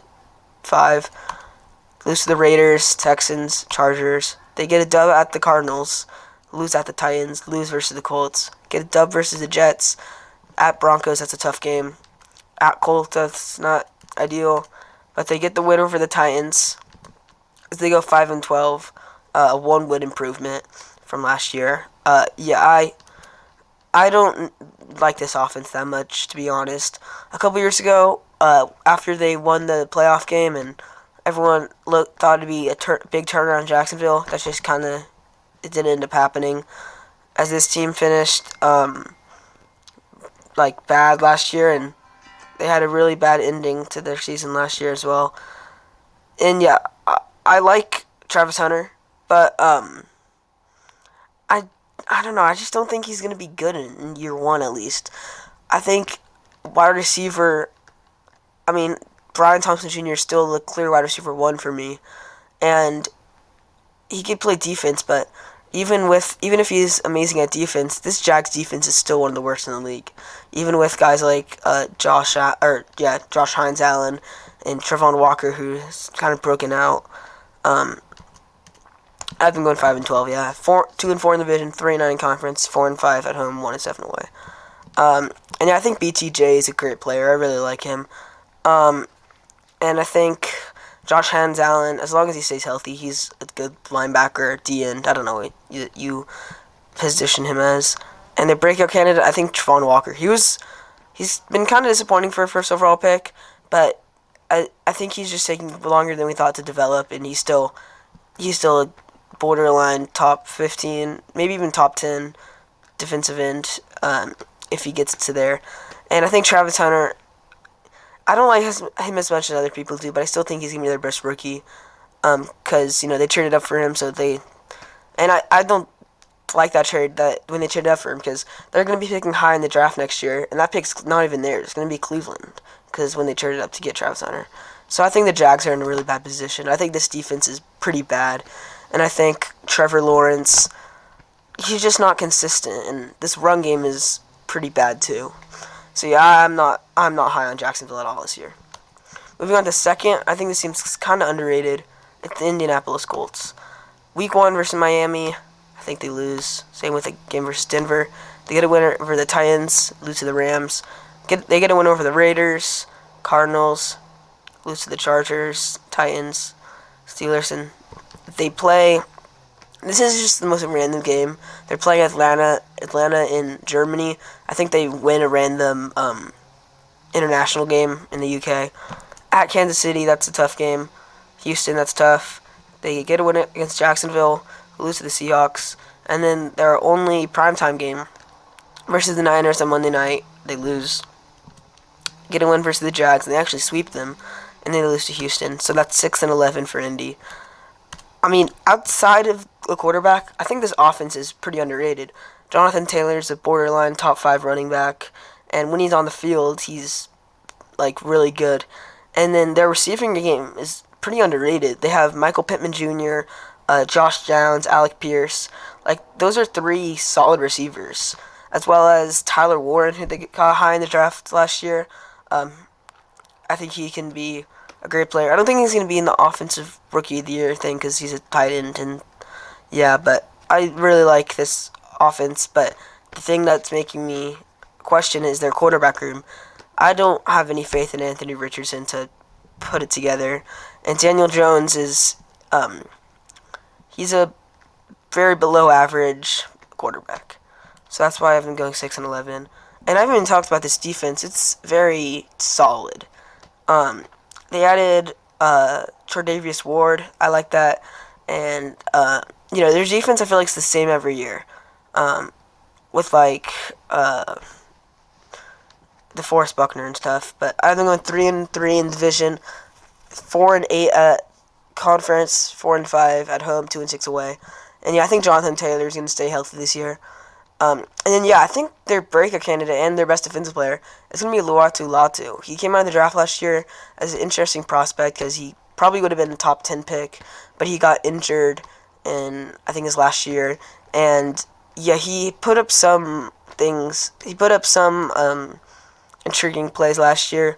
Lose to the Raiders, Texans, Chargers. They get a dub at the Cardinals, lose at the Titans, lose versus the Colts. Get a dub versus the Jets. At Broncos, that's a tough game. At Colts, that's not ideal, but they get the win over the Titans. They go 5-12, a 1-win improvement from last year. Yeah, I don't like this offense that much, to be honest. A couple years ago, after they won the playoff game and everyone thought it'd be a big turnaround in Jacksonville, that's just kind of, it didn't end up happening. As this team finished bad last year, and they had a really bad ending to their season last year as well. And yeah, I like Travis Hunter, but I don't know. I just don't think he's going to be good in year one, at least. I think wide receiver, Brian Thompson Jr. is still the clear wide receiver 1 for me, and he could play defense, but even if he's amazing at defense, this Jags defense is still one of the worst in the league. Even with guys like Josh Hines Allen and Trevon Walker, who's kind of broken out. I've been going 5-12. Yeah, 2-4 in the division, 3-9 in conference, 4-5 at home, 1-7 away. And yeah, I think BTJ is a great player. I really like him. And I think Josh Hines Allen, as long as he stays healthy, he's a good linebacker, D-end. I don't know what you position him as. And the breakout candidate, I think Trevon Walker. He's been kind of disappointing for a first overall pick, but I think he's just taking longer than we thought to develop, and he's still a borderline top 15, maybe even top 10 defensive end if he gets to there. And I think Travis Hunter, I don't like him as much as other people do, but I still think he's gonna be their best rookie. Because they traded up for him, and I don't like that trade that when they traded up for him because they're gonna be picking high in the draft next year, and that pick's not even theirs. It's gonna be Cleveland because when they traded up to get Travis Hunter. So I think the Jags are in a really bad position. I think this defense is pretty bad, and I think Trevor Lawrence, he's just not consistent, and this run game is pretty bad too. So yeah, I'm not high on Jacksonville at all this year. Moving on to second, I think this team's kind of underrated. It's the Indianapolis Colts. Week 1 versus Miami, I think they lose. Same with the game versus Denver. They get a win over the Titans, lose to the Rams. They get a win over the Raiders, Cardinals, lose to the Chargers, Titans, Steelers, and they play. This is just the most random game. They're playing Atlanta in Germany. I think they win a random international game in the UK. At Kansas City, that's a tough game. Houston, that's tough. They get a win against Jacksonville, lose to the Seahawks, and then their only primetime game versus the Niners on Monday night, they lose. Get a win versus the Jags, and they actually sweep them, and they lose to Houston. So that's 6-11 for Indy. I mean, outside of the quarterback, I think this offense is pretty underrated. Jonathan Taylor's a borderline top 5 running back, and when he's on the field, he's really good. And then their receiving game is pretty underrated. They have Michael Pittman Jr., Josh Downs, Alec Pierce. Those are 3 solid receivers, as well as Tyler Warren, who they got high in the draft last year. I think he can be a great player. I don't think he's going to be in the offensive rookie of the year thing because he's a tight end, and yeah, but I really like this offense. But the thing that's making me question is their quarterback room. I don't have any faith in Anthony Richardson to put it together. And Daniel Jones is, he's a very below average quarterback. So that's why I've been going 6-11. And I haven't even talked about this defense. It's very solid. They added Tre'Davious Ward. I like that. And, their defense I feel like is the same every year. With DeForest Buckner and stuff, but I've been going 3-3 in division, 4-8 at conference, 4-5 at home, 2-6 away, and yeah, I think Jonathan Taylor is going to stay healthy this year. And then yeah, I think their breakout candidate and their best defensive player is going to be Luatu Latu. He came out of the draft last year as an interesting prospect because he probably would have been a top 10 pick, but he got injured in I think his last year, and yeah, he put up some things. He put up some intriguing plays last year,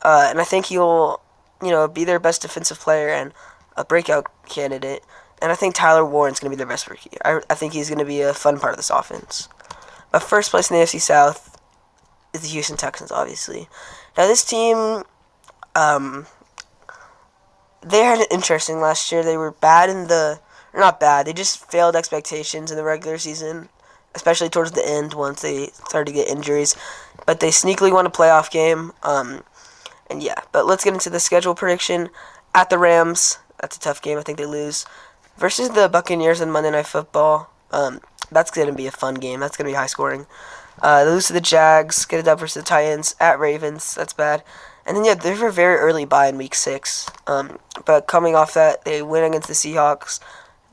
and I think he'll, be their best defensive player and a breakout candidate. And I think Tyler Warren's going to be their best rookie. I think he's going to be a fun part of this offense. But first place in the AFC South is the Houston Texans, obviously. Now this team, they had it interesting last year. They were bad not bad. They just failed expectations in the regular season, especially towards the end once they started to get injuries. But they sneakily won a playoff game. And yeah, but let's get into the schedule prediction. At the Rams, that's a tough game. I think they lose. Versus the Buccaneers on Monday Night Football, that's going to be a fun game. That's going to be high scoring. They lose to the Jags, get it up versus the Titans. At Ravens, that's bad. And then yeah, they have a very early bye in Week 6. But coming off that, they win against the Seahawks,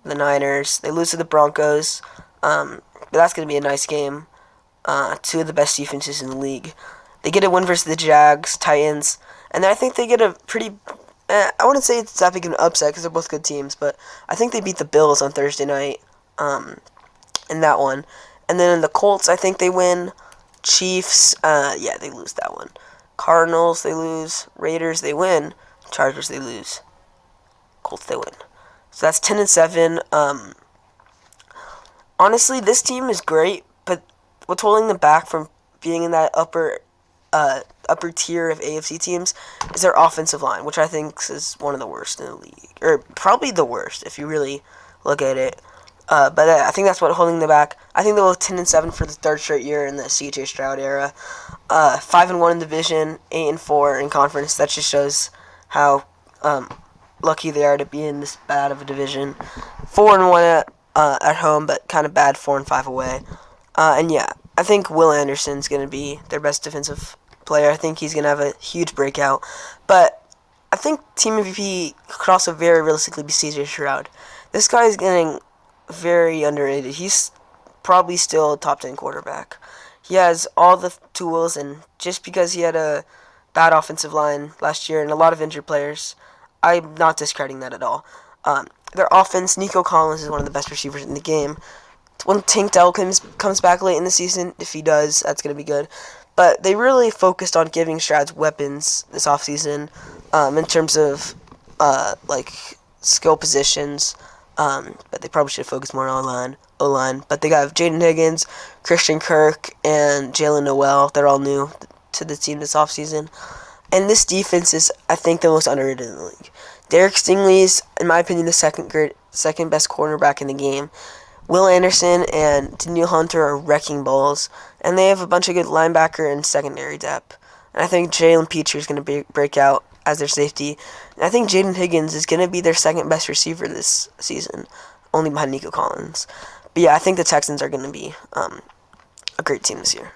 the Niners. They lose to the Broncos. But that's going to be a nice game. 2 of the best defenses in the league. They get a win versus the Jags, Titans, and then I think they get a pretty. I wouldn't say it's that big of an upset because they're both good teams, but I think they beat the Bills on Thursday night. In that one, and then in the Colts, I think they win. Chiefs, they lose that one. Cardinals, they lose. Raiders, they win. Chargers, they lose. Colts, they win. So that's 10-7. Honestly, this team is great, but what's holding them back from being in that upper tier of AFC teams is their offensive line, which I think is one of the worst in the league, or probably the worst if you really look at it. But I think that's what's holding them back. I think they'll go 10-7 for the 3rd straight year in the C.J. Stroud era. 5-1 in division, 8-4 in conference. That just shows how lucky they are to be in this bad of a division. 4-1 at home, but kind of bad 4-5 away. And yeah, I think Will Anderson's going to be their best defensive player. I think he's going to have a huge breakout. But I think team MVP could also very realistically be C.J. Stroud. This guy is getting very underrated. He's probably still a top 10 quarterback. He has all the tools, and just because he had a bad offensive line last year and a lot of injured players, I'm not discrediting that at all. Their offense, Nico Collins is one of the best receivers in the game. When Tank Dell comes back late in the season, if he does, that's going to be good. But they really focused on giving Stroud weapons this offseason in terms of skill positions. But they probably should focus more on O-line. But they got Jaden Higgins, Christian Kirk, and Jalen Noel. They're all new to the team this offseason. And this defense is, I think, the most underrated in the league. Derek Stingley's, in my opinion, the second best cornerback in the game. Will Anderson and Daniil Hunter are wrecking balls, and they have a bunch of good linebacker and secondary depth. And I think Jalen Petrie is going to break out as their safety. And I think Jaden Higgins is going to be their second best receiver this season, only behind Nico Collins. But yeah, I think the Texans are going to be a great team this year.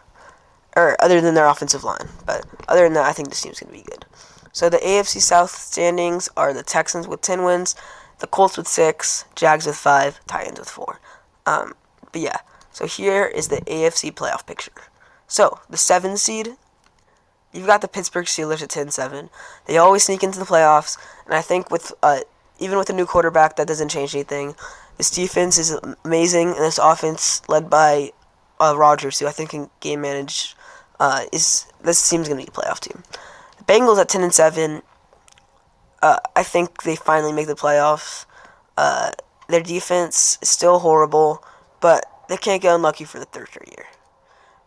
Or other than their offensive line. But other than that, I think this team's going to be good. So the AFC South standings are the Texans with 10 wins, the Colts with 6, Jags with 5, Titans with 4. But yeah, so here is the AFC Playoff Picture. So, the 7 seed, you've got the Pittsburgh Steelers at 10-7. They always sneak into the playoffs, and I think with even with a new quarterback, that doesn't change anything. This defense is amazing, and this offense, led by Rodgers, who I think can game manage, this team's going to be a playoff team. The Bengals at 10-7, I think they finally make the playoffs. Their defense is still horrible, but they can't get unlucky for the third straight year.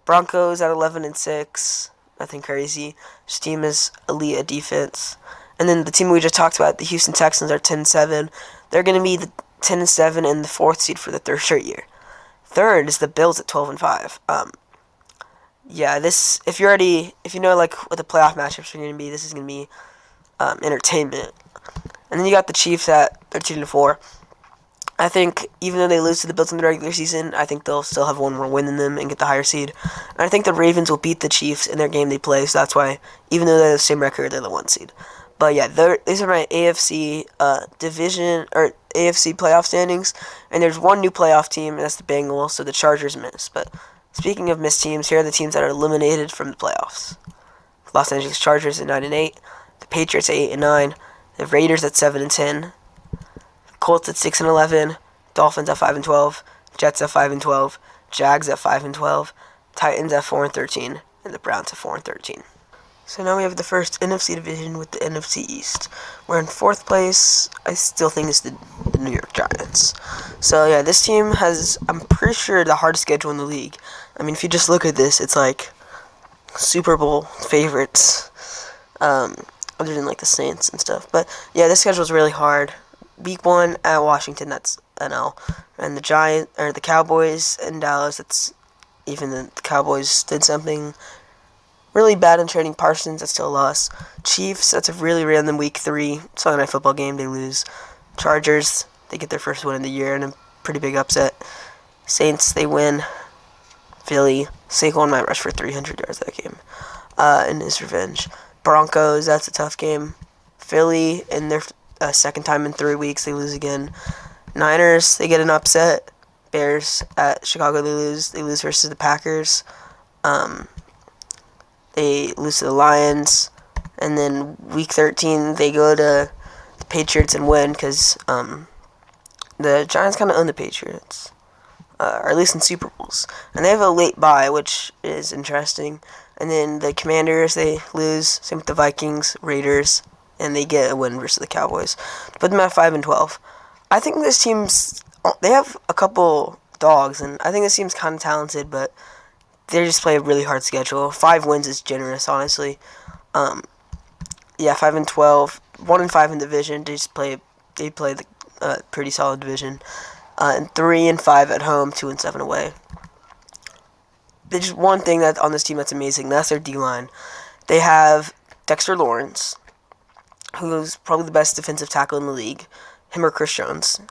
Broncos at 11-6, nothing crazy. This team is elite at defense. And then the team we just talked about, the Houston Texans, are 10-7. They're going to be the 10-7 and the 4th seed for the third straight year. Third is the Bills at 12-5. Yeah, this if you know like what the playoff matchups are going to be, this is going to be entertainment. And then you got the Chiefs at 13-4. I think even though they lose to the Bills in the regular season, I think they'll still have one more win than them and get the higher seed. And I think the Ravens will beat the Chiefs in their game they play, so that's why, even though they have the same record, they're the 1 seed. But yeah, these are my AFC division or AFC playoff standings. And there's one new playoff team, and that's the Bengals, so the Chargers miss. But speaking of missed teams, here are the teams that are eliminated from the playoffs. Los Angeles Chargers at 9-8, the Patriots at 8-9, the Raiders at 7-10. Colts at 6-11, Dolphins at 5-12, Jets at 5-12, Jags at 5-12, Titans at 4-13, and the Browns at 4-13. So now we have the first NFC division with the NFC East. We're in 4th place. I still think it's the New York Giants. So yeah, this team has, I'm pretty sure, the hardest schedule in the league. I mean, if you just look at this, it's like Super Bowl favorites, other than like the Saints and stuff. But yeah, this schedule is really hard. Week 1 at Washington, that's an L. And the Cowboys in Dallas, that's even the Cowboys did something really bad in trading Parsons, that's still a loss. Chiefs, that's a really random Week 3 Sunday Night Football game, they lose. Chargers, they get their first win of the year in a pretty big upset. Saints, they win. Philly, Saquon might rush for 300 yards that game in his revenge. Broncos, that's a tough game. Philly, in their second time in 3 weeks, they lose again. Niners, they get an upset. Bears at Chicago, they lose. They lose versus the Packers. They lose to the Lions. And then week 13, they go to the Patriots and win because the Giants kind of own the Patriots. Or at least in Super Bowls. And they have a late bye, which is interesting. And then the Commanders, they lose. Same with the Vikings, Raiders, and they get a win versus the Cowboys. Put them at 5-12. I think this team's, they have a couple dogs, and I think this team's kind of talented, but they just play a really hard schedule. 5 wins is generous, honestly. Yeah, 5-12, 1-5 in division. They play the pretty solid division. And 3-5 at home, 2-7 away. There's just one thing that on this team that's amazing. That's their D-line. They have Dexter Lawrence, who's probably the best defensive tackle in the league. Him or Chris Jones.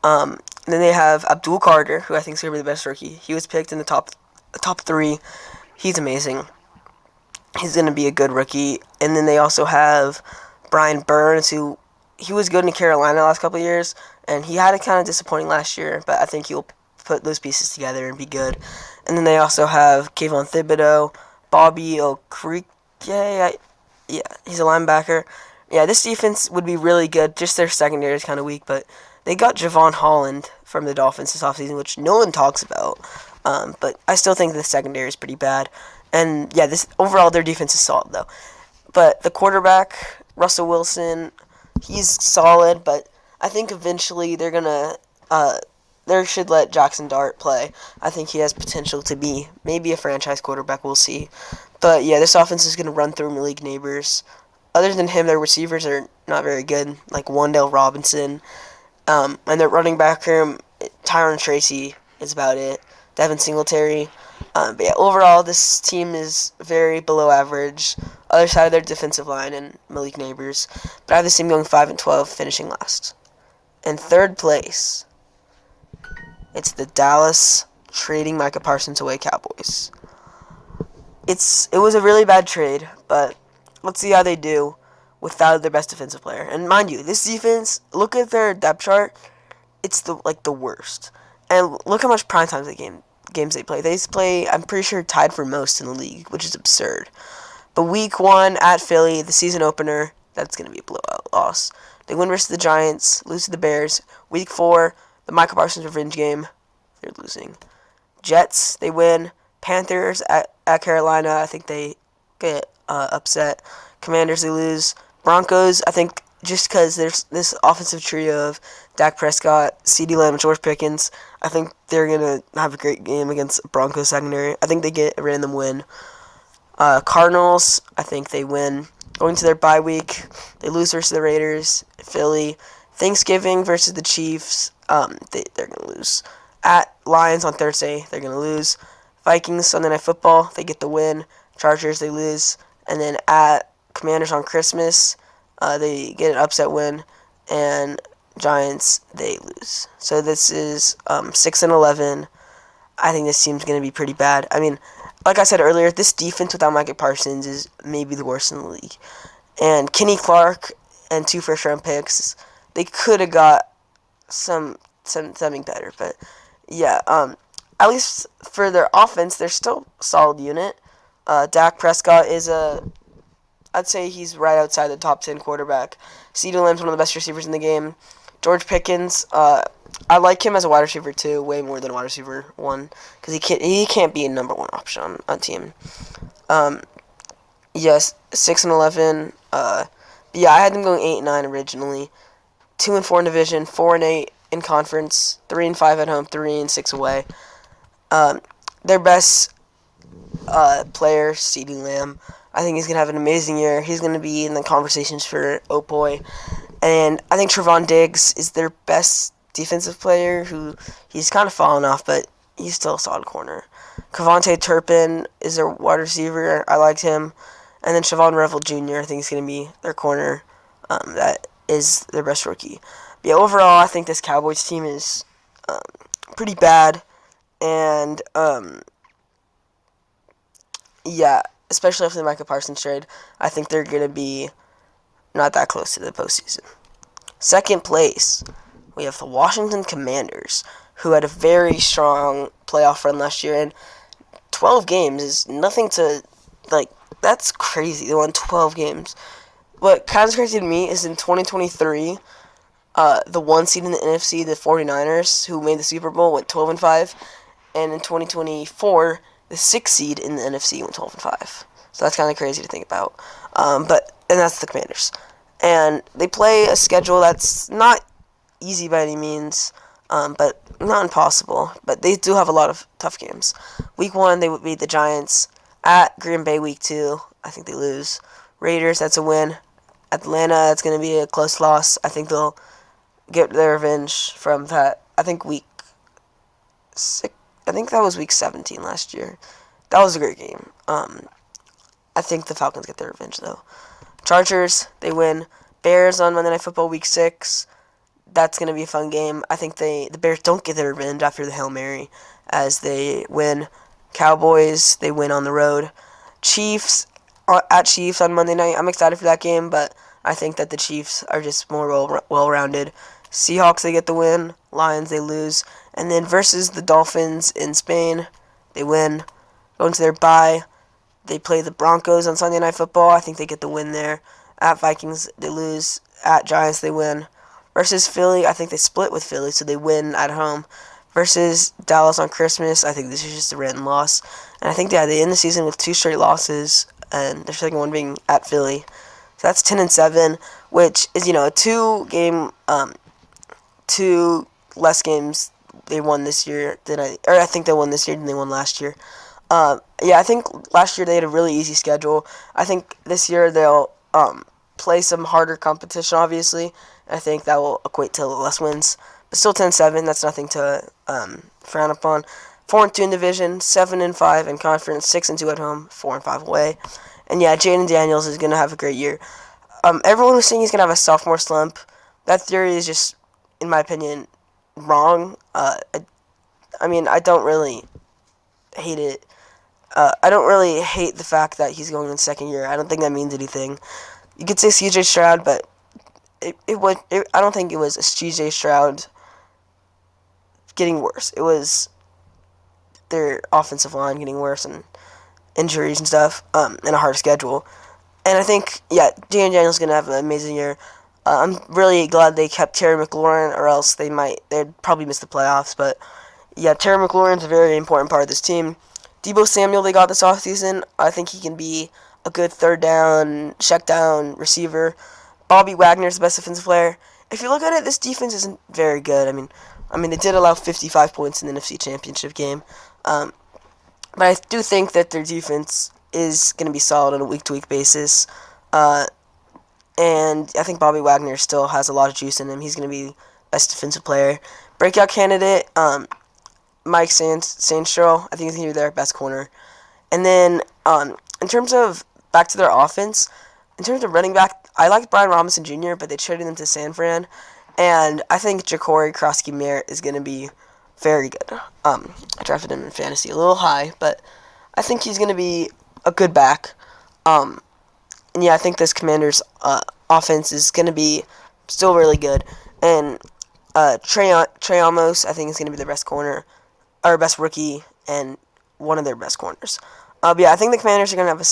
Then they have Abdul Carter, who I think is going to be the best rookie. He was picked in the top 3. He's amazing. He's going to be a good rookie. And then they also have Brian Burns, who he was good in Carolina the last couple of years, and he had a kind of disappointing last year, but I think he'll put those pieces together and be good. And then they also have Kayvon Thibodeau, Bobby Okereke, yeah, he's a linebacker. Yeah, this defense would be really good. Just their secondary is kind of weak, but they got Javon Holland from the Dolphins this offseason, which no one talks about. But I still think the secondary is pretty bad. And yeah, this overall their defense is solid though. But the quarterback, Russell Wilson, he's solid, but I think eventually they should let Jackson Dart play. I think he has potential to be maybe a franchise quarterback. We'll see. But yeah, this offense is going to run through Malik Neighbors. Other than him, their receivers are not very good, like Wan'Dale Robinson. And their running back room, Tyron Tracy is about it. Devin Singletary. But yeah, overall, this team is very below average. Other side of their defensive line and Malik Neighbors. But I have this team going 5-12, finishing last. In third place, it's the Dallas trading Micah Parsons away Cowboys. It was a really bad trade, but let's see how they do without their best defensive player. And mind you, this defense, look at their depth chart. It's the worst. And look how much primetime games they play. They play, I'm pretty sure, tied for most in the league, which is absurd. But week 1 at Philly, the season opener, that's going to be a blowout loss. They win versus the Giants, lose to the Bears. Week 4, the Michael Parsons revenge game, they're losing. Jets, they win. Panthers at Carolina, I think they get upset. Commanders, they lose. Broncos, I think just because there's this offensive trio of Dak Prescott, CeeDee Lamb, and George Pickens, I think they're going to have a great game against Broncos secondary. I think they get a random win. Cardinals, I think they win. Going to their bye week, they lose versus the Raiders. Philly, Thanksgiving versus the Chiefs, they're going to lose. At Lions on Thursday, they're going to lose. Vikings, Sunday Night Football, they get the win. Chargers, they lose. And then at Commanders on Christmas, they get an upset win. And Giants, they lose. So this is 6-11. I think this team's going to be pretty bad. I mean, like I said earlier, this defense without Micah Parsons is maybe the worst in the league. And Kenny Clark and 2 first-round picks, they could have got something better. But yeah, at least for their offense, they're still a solid unit. Dak Prescott is I'd say he's right outside the top 10 quarterback. CeeDee Lamb's one of the best receivers in the game. George Pickens, I like him as a wide receiver too, way more than a wide receiver 1, because he can't be a number 1 option on a team. Yes, 6-11. Yeah, I had them going 8-9 originally. 2-4 in division, 4-8 in conference, 3-5 at home, 3-6 away. Their best player, CeeDee Lamb, I think he's going to have an amazing year. He's going to be in the conversations for Opoy. And I think Trevon Diggs is their best defensive player, who he's kind of fallen off, but he's still a solid corner. Kevontae Turpin is their wide receiver. I liked him. And then Siobhan Revel Jr., I think, is going to be their corner. That is their best rookie. But yeah, overall, I think this Cowboys team is pretty bad. And, yeah, especially after the Micah Parsons trade, I think they're going to be not that close to the postseason. Second place, we have the Washington Commanders, who had a very strong playoff run last year. And 12 games is nothing to, that's crazy. They won 12 games. What kind of crazy to me is in 2023, the 1 seed in the NFC, the 49ers, who made the Super Bowl, went 12-5. And in 2024, the 6 seed in the NFC went 12-5. So that's kind of crazy to think about. And that's the Commanders. And they play a schedule that's not easy by any means, but not impossible. But they do have a lot of tough games. Week 1, they would beat the Giants. At Green Bay, week 2, I think they lose. Raiders, that's a win. Atlanta, that's going to be a close loss. I think they'll get their revenge from that. I think week 6. I think that was week 17 last year. That was a great game. I think the Falcons get their revenge, though. Chargers, they win. Bears on Monday Night Football week 6. That's going to be a fun game. I think the Bears don't get their revenge after the Hail Mary, as they win. Cowboys, they win on the road. Chiefs, at Chiefs on Monday night. I'm excited for that game, but I think that the Chiefs are just more well-rounded. Seahawks, they get the win. Lions, they lose. And then versus the Dolphins in Spain, they win. Going to their bye, they play the Broncos on Sunday Night Football. I think they get the win there. At Vikings, they lose. At Giants, they win. Versus Philly, I think they split with Philly, so they win at home. Versus Dallas on Christmas, I think this is just a random loss. And I think they end the season with 2 straight losses, and their second one being at Philly. So that's 10-7, which is, a 2 less games they won this year I think they won this year than they won last year. I think last year they had a really easy schedule. I think this year they'll play some harder competition, obviously. I think that will equate to less wins. But still 10-7, that's nothing to frown upon. 4-2 in division, 7-5 in conference, 6-2 at home, 4-5 away. And yeah, Jaden Daniels is going to have a great year. Everyone was saying he's going to have a sophomore slump. That theory is just, in my opinion, wrong. I don't really hate it. I don't really hate the fact that he's going in second year. I don't think that means anything. You could say C.J. Stroud, but I don't think it was a C.J. Stroud getting worse. It was their offensive line getting worse and injuries and stuff, and a hard schedule. And I think, Jaden Daniels is going to have an amazing year. I'm really glad they kept Terry McLaurin, or else they'd probably miss the playoffs. But, Terry McLaurin's a very important part of this team. Deebo Samuel they got this offseason. I think he can be a good third down, check down receiver. Bobby Wagner's the best defensive player. If you look at it, this defense isn't very good. I mean, they did allow 55 points in the NFC Championship game. But I do think that their defense is going to be solid on a week-to-week basis. And I think Bobby Wagner still has a lot of juice in him. He's going to be best defensive player. Breakout candidate, Mike Sandstro. I think he's going to be their best corner. And then, in terms of back to their offense, in terms of running back, I like Brian Robinson Jr., but they traded him to San Fran. And I think Ja'Cory Krosky-Merritt is going to be very good. I drafted him in fantasy a little high, but I think he's going to be a good back. And I think this Commanders' offense is going to be still really good. And Trey Amos, I think, is going to be their best corner, or best rookie, and one of their best corners. I think the Commanders are going to have a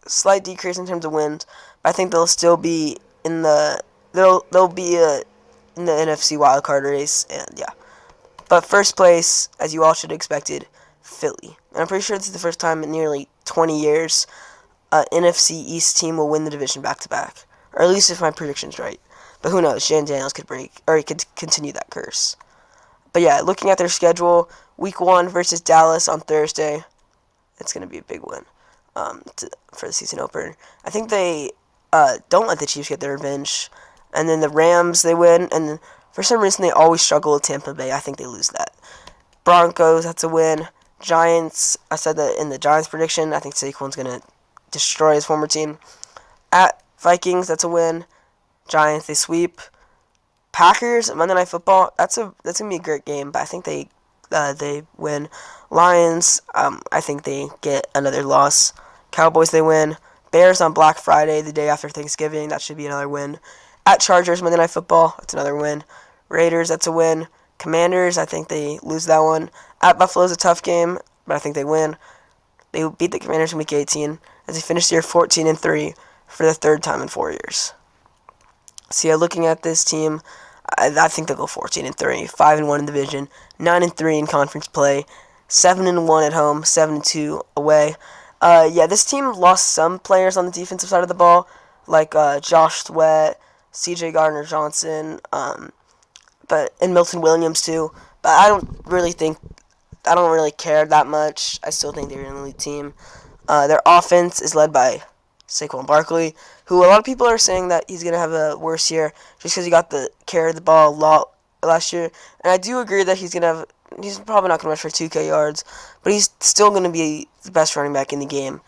slight decrease in terms of wins, but I think they'll still be in the in the NFC wildcard race, and But first place, as you all should have expected, Philly. And I'm pretty sure this is the first time in nearly 20 years NFC East team will win the division back-to-back. Or at least if my prediction's right. But who knows, Jaden Daniels could he could continue that curse. But looking at their schedule, Week 1 versus Dallas on Thursday, it's going to be a big win for the season opener. I think they don't let the Chiefs get their revenge. And then the Rams, they win. And then for some reason, they always struggle with Tampa Bay. I think they lose that. Broncos, that's a win. Giants, I said that in the Giants prediction. I think Saquon's going to destroy his former team. At Vikings, that's a win. Giants, they sweep. Packers, Monday Night Football, that's going to be a great game, but I think they win. Lions, I think they get another loss. Cowboys, they win. Bears on Black Friday, the day after Thanksgiving, that should be another win. At Chargers, Monday Night Football, that's another win. Raiders, that's a win. Commanders, I think they lose that one. At Buffalo's a tough game, but I think they win. They beat the Commanders in Week 18 as they finished the year 14-3 for the third time in 4 years. So looking at this team, I think they'll go 14-3, 5-1 in division, 9-3 in conference play, 7-1 at home, 7-2 away. This team lost some players on the defensive side of the ball, like Josh Sweat, C.J. Gardner-Johnson, and Milton Williams too. But I don't really care that much. I still think they're an elite team. Their offense is led by Saquon Barkley, who a lot of people are saying that he's going to have a worse year just because he got the carry of the ball a lot last year. And I do agree that he's probably not going to rush for 2K yards, but he's still going to be the best running back in the game.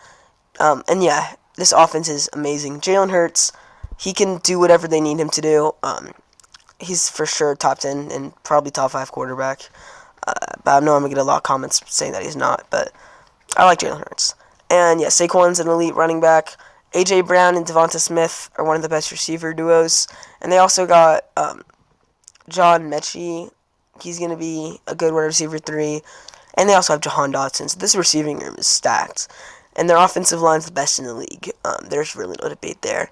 This offense is amazing. Jalen Hurts, he can do whatever they need him to do. He's for sure top 10 and probably top 5 quarterback. But I know I'm going to get a lot of comments saying that he's not, but I like Jalen Hurts. And yeah, Saquon's an elite running back. A.J. Brown and Devonta Smith are one of the best receiver duos. And they also got John Mechie. He's going to be a good wide receiver 3. And they also have Jahan Dotson. So this receiving room is stacked. And their offensive line's the best in the league. There's really no debate there.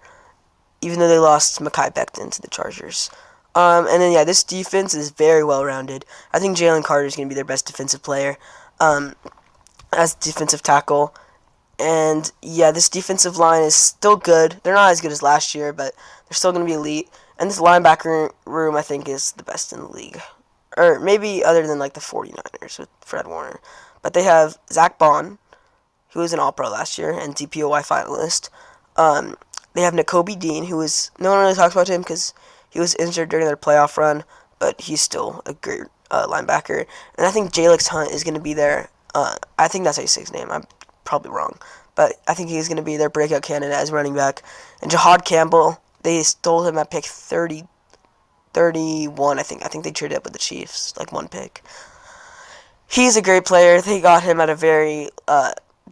Even though they lost Mekhi Becton to the Chargers. And then, yeah, this defense is very well-rounded. I think Jalen Carter is going to be their best defensive player as defensive tackle. And, yeah, this defensive line is still good. They're not as good as last year, but they're still going to be elite. And this linebacker room, I think, is the best in the league. Or maybe other than, like, the 49ers with Fred Warner. But they have Zach Bond, who was an All-Pro last year and DPOY finalist. They have Nakobe Dean, who is, no one really talks about him because he was injured during their playoff run, but he's still a great linebacker. And I think Jalix Hunt is going to be there. I think that's how you say his name. I'm probably wrong. But I think he's going to be their breakout candidate as running back. And Jahad Campbell, they stole him at pick 31, I think. I think they traded up with the Chiefs, like one pick. He's a great player. They got him at a very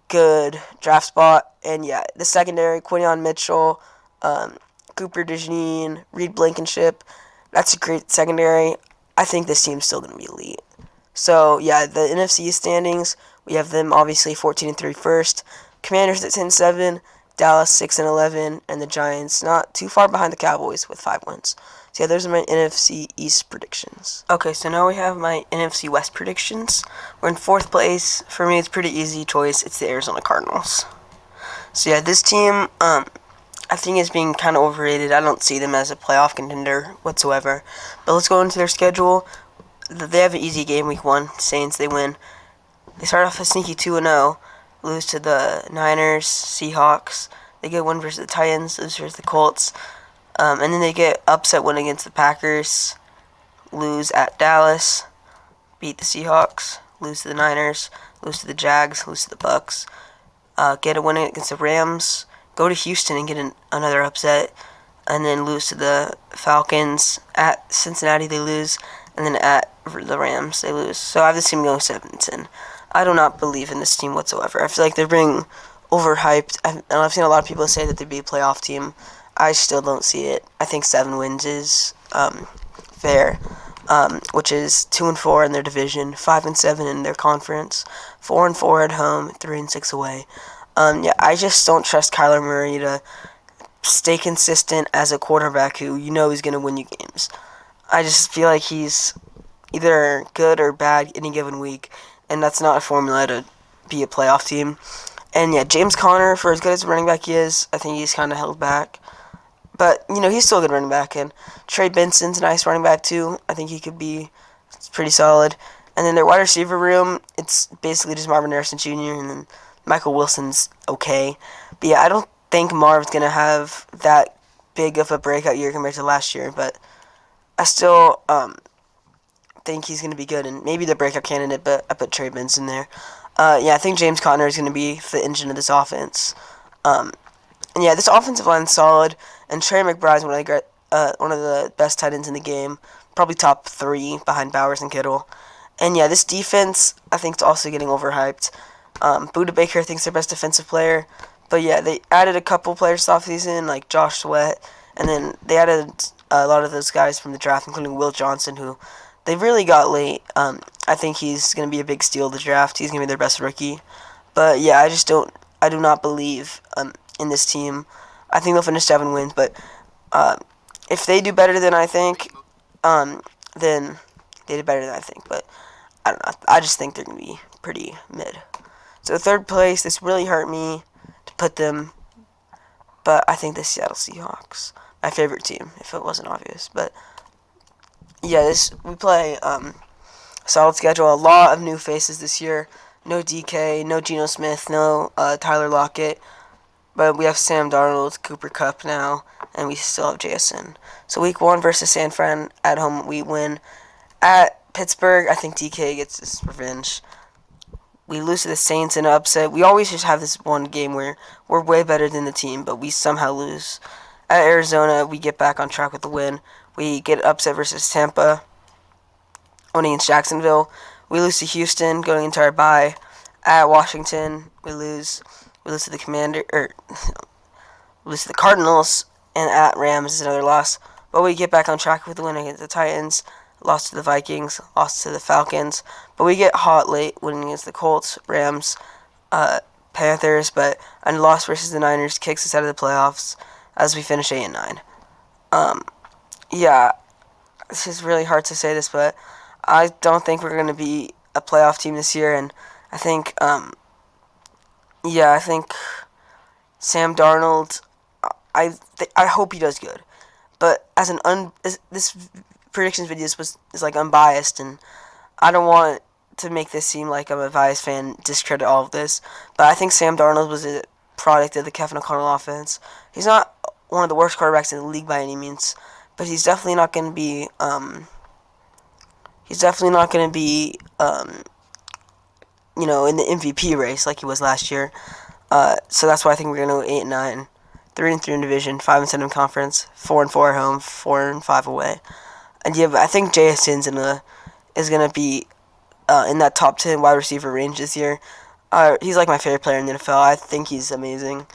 good draft spot. And yeah, the secondary, Quinion Mitchell, Cooper DeJean, Reed Blankenship, that's a great secondary. I think this team's still going to be elite. So yeah, the NFC standings, we have them obviously 14-3 first, Commanders at 10-7, Dallas 6-11, and the Giants not too far behind the Cowboys with 5 wins. So yeah, those are my NFC East predictions. Okay, so now we have my NFC West predictions. We're in 4th place. For me, it's a pretty easy choice. It's the Arizona Cardinals. So yeah, this team, I think is being kind of overrated. I don't see them as a playoff contender whatsoever. But let's go into their schedule. They have an easy game week 1. Saints, they win. They start off a sneaky 2-0, lose to the Niners, Seahawks. They get one versus the Titans, lose versus the Colts. And then they get upset win against the Packers, lose at Dallas, beat the Seahawks, lose to the Niners, lose to the Jags, lose to the Bucks. Get a win against the Rams, go to Houston and get another upset, and then lose to the Falcons. At Cincinnati, they lose, and then at the Rams, they lose. So I have this team going 7-10. I do not believe in this team whatsoever. I feel like they're being overhyped, and I've seen a lot of people say that they'd be a playoff team. I still don't see it. I think 7 wins is fair, which is 2-4 in their division, 5-7 in their conference, 4-4 at home, 3-6 away. Yeah, I just don't trust Kyler Murray to stay consistent as a quarterback who you know is going to win you games. I just feel like he's either good or bad any given week, and that's not a formula to be a playoff team. And yeah, James Conner, for as good as a running back he is, I think he's kind of held back. But, you know, he's still a good running back. And Trey Benson's a nice running back, too. I think he could be pretty solid. And then their wide receiver room, it's basically just Marvin Harrison Jr. and then Michael Wilson's okay. But, yeah, I don't think Marv's going to have that big of a breakout year compared to last year. But I still think he's going to be good. And maybe the breakout candidate, but I put Trey Benson there. Yeah, I think James Conner is going to be the engine of this offense. And yeah, this offensive line is solid, and Trey McBride's one of the best tight ends in the game, probably top 3 behind Bowers and Kittle. And yeah, this defense, I think, is also getting overhyped. Budda Baker, I think, is their best defensive player. But yeah, they added a couple players this offseason, like Josh Sweat, and then they added a lot of those guys from the draft, including Will Johnson, who they really got late. I think he's going to be a big steal of the draft. He's going to be their best rookie. But yeah, I do not believe in this team. I think they'll finish 7 wins, but if they do better than I think, then they do better than I think. But I don't know. I just think they're going to be pretty mid. So 3rd place, this really hurt me to put them, but I think the Seattle Seahawks, my favorite team, if it wasn't obvious. But yeah, we play solid schedule. A lot of new faces this year. No DK, no Geno Smith, no Tyler Lockett. But we have Sam Darnold, Cooper Kupp now, and we still have JSN. So week 1 versus San Fran at home, we win. At Pittsburgh, I think DK gets his revenge. We lose to the Saints in an upset. We always just have this one game where we're way better than the team, but we somehow lose. At Arizona, we get back on track with the win. We get upset versus Tampa, winning against Jacksonville. We lose to Houston, going into our bye. At Washington, we lose. We lose to the we lose to the Cardinals, and at Rams is another loss. But we get back on track with the win against the Titans. Lost to the Vikings, lost to the Falcons, but we get hot late winning against the Colts, Rams, Panthers, but a loss versus the Niners kicks us out of the playoffs as we finish 8-9. Yeah, this is really hard to say this, but I don't think we're going to be a playoff team this year, and I think, I think Sam Darnold, I hope he does good, but as this predictions video is like unbiased, and I don't want to make this seem like I'm a biased fan, discredit all of this, but I think Sam Darnold was a product of the Kevin O'Connell offense. He's not one of the worst quarterbacks in the league by any means, but he's definitely not going to be in the MVP race like he was last year. So that's why I think we're going to go 8-9, 3-3 in division, 5-7 in conference, 4-4 at home, 4-5 away. And yeah, but I think Jason's is gonna be in that top 10 wide receiver range this year. He's like my favorite player in the NFL. I think he's amazing.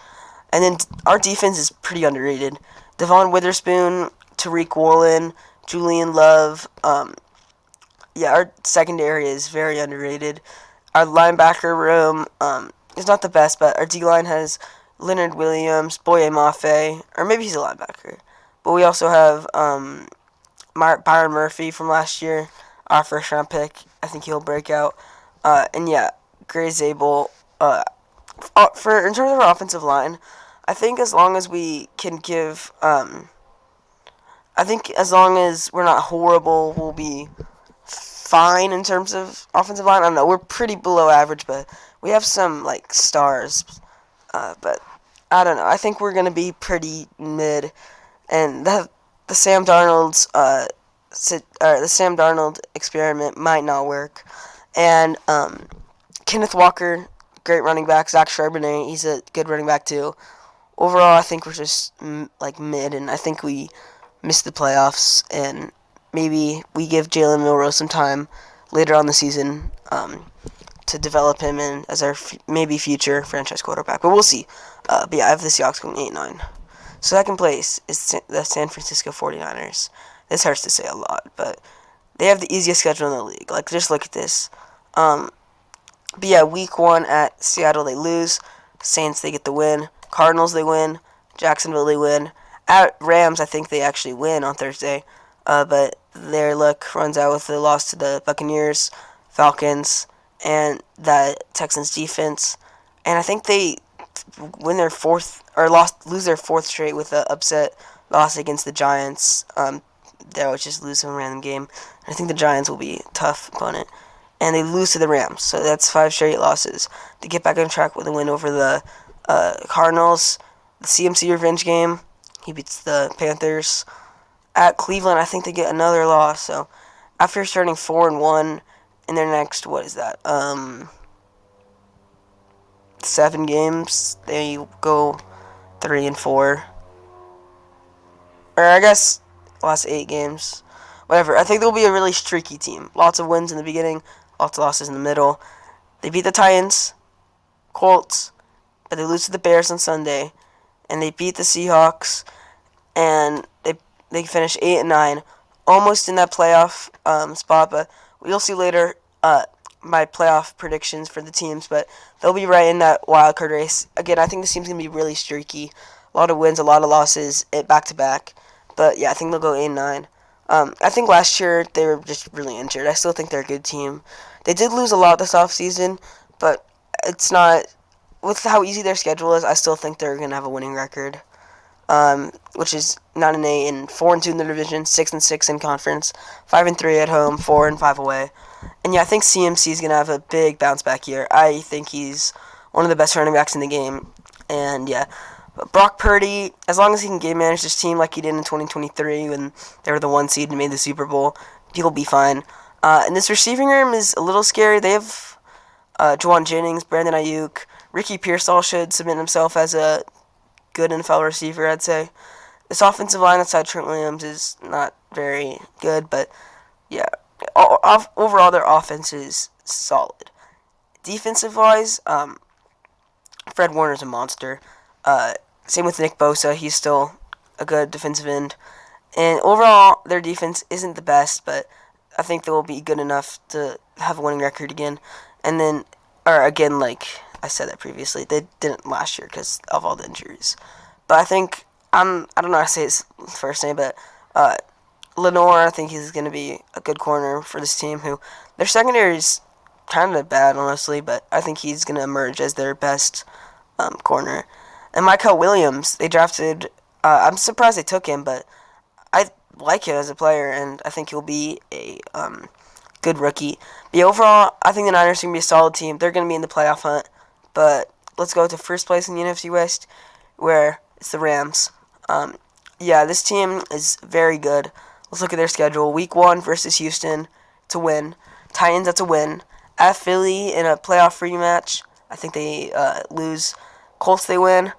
And then our defense is pretty underrated. Devon Witherspoon, Tariq Woolen, Julian Love. Our secondary is very underrated. Our linebacker room is not the best, but our D-line has Leonard Williams, Boye Mafe, or maybe he's a linebacker. But we also have Byron Murphy from last year, our first-round pick. I think he'll break out. Gray Zabel. In terms of our offensive line, I think as long as we can give, as long as we're not horrible, we'll be fine in terms of offensive line. I don't know. We're pretty below average, but we have some stars. But I don't know. I think we're gonna be pretty mid, and the Sam Darnold's the Sam Darnold experiment might not work. And Kenneth Walker, great running back. Zach Charbonnet, he's a good running back too. Overall, I think we're just mid, and I think we miss the playoffs. And maybe we give Jalen Milroe some time later on the season to develop him as our maybe future franchise quarterback. But we'll see. I have the Seahawks going 8-9. Second place is the San Francisco 49ers. This hurts to say a lot, but they have the easiest schedule in the league. Just look at this. Week 1 at Seattle, they lose. Saints, they get the win. Cardinals, they win. Jacksonville, they win. At Rams, I think they actually win on Thursday. But their luck runs out with the loss to the Buccaneers, Falcons, and the Texans defense. And I think they win their lose their fourth straight with an upset loss against the Giants. They'll just lose some random game. I think the Giants will be a tough opponent. And they lose to the Rams, so that's 5 straight losses. They get back on track with a win over the Cardinals. The CMC revenge game, he beats the Panthers. At Cleveland, I think they get another loss. So after starting 4-1 in their next, 7 games, they go 3-4. Or I guess last 8 games. Whatever. I think they'll be a really streaky team. Lots of wins in the beginning, lots of losses in the middle. They beat the Titans, Colts, but they lose to the Bears on Sunday. And they beat the Seahawks, and they finish 8-9, almost in that playoff spot. But we'll see later my playoff predictions for the teams, but they'll be right in that wild card race. Again, I think this team's going to be really streaky. A lot of wins, a lot of losses, back-to-back. But, yeah, I think they'll go 8-9. I think last year they were just really injured. I still think they're a good team. They did lose a lot this offseason, but it's not... With how easy their schedule is, I still think they're going to have a winning record, which is 9-8 and 4-2 in the division, 6-6 in conference, 5-3 at home, 4-5 away. And yeah, I think CMC is going to have a big bounce back year. I think he's one of the best running backs in the game. And yeah, but Brock Purdy, as long as he can game manage this team like he did in 2023 when they were the 1 seed and made the Super Bowl, he'll be fine. And this receiving room is a little scary. They have Juwan Jennings, Brandon Ayuk. Ricky Pearsall should submit himself as a good NFL receiver, I'd say. This offensive line outside Trent Williams is not very good, but yeah. Overall, their offense is solid. Defensive-wise, Fred Warner's a monster. Same with Nick Bosa. He's still a good defensive end. And overall, their defense isn't the best, but I think they will be good enough to have a winning record again. And then, or again, like I said that previously, they didn't last year because of all the injuries. But I think, I don't know how to say his first name, but Lenore, I think he's going to be a good corner for this team, who their secondary is kind of bad, honestly, but I think he's going to emerge as their best corner. And Michael Williams, they drafted, I'm surprised they took him, but I like him as a player, and I think he'll be a good rookie. But overall, I think the Niners are going to be a solid team. They're going to be in the playoff hunt, but let's go to first place in the NFC West, where it's the Rams. Yeah, this team is very good. Let's look at their schedule. Week 1 versus Houston, it's a win. Titans, that's a win. At Philly in a playoff rematch, I think they lose. Colts, they win.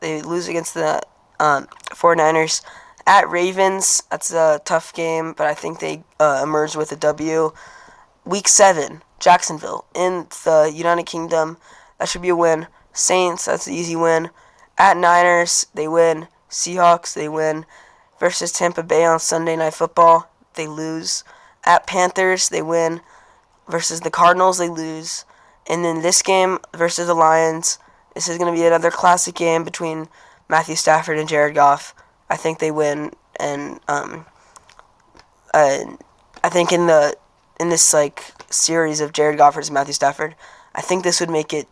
They lose against the 49ers. At Ravens, that's a tough game, but I think they emerge with a W. Week 7, Jacksonville in the United Kingdom, that should be a win. Saints, that's an easy win. At Niners, they win. Seahawks, they win. Versus Tampa Bay on Sunday Night Football, they lose. At Panthers, they win. Versus the Cardinals, they lose. And then this game versus the Lions, this is going to be another classic game between Matthew Stafford and Jared Goff. I think they win, and I think in this like series of Jared Goff versus Matthew Stafford, I think this would make it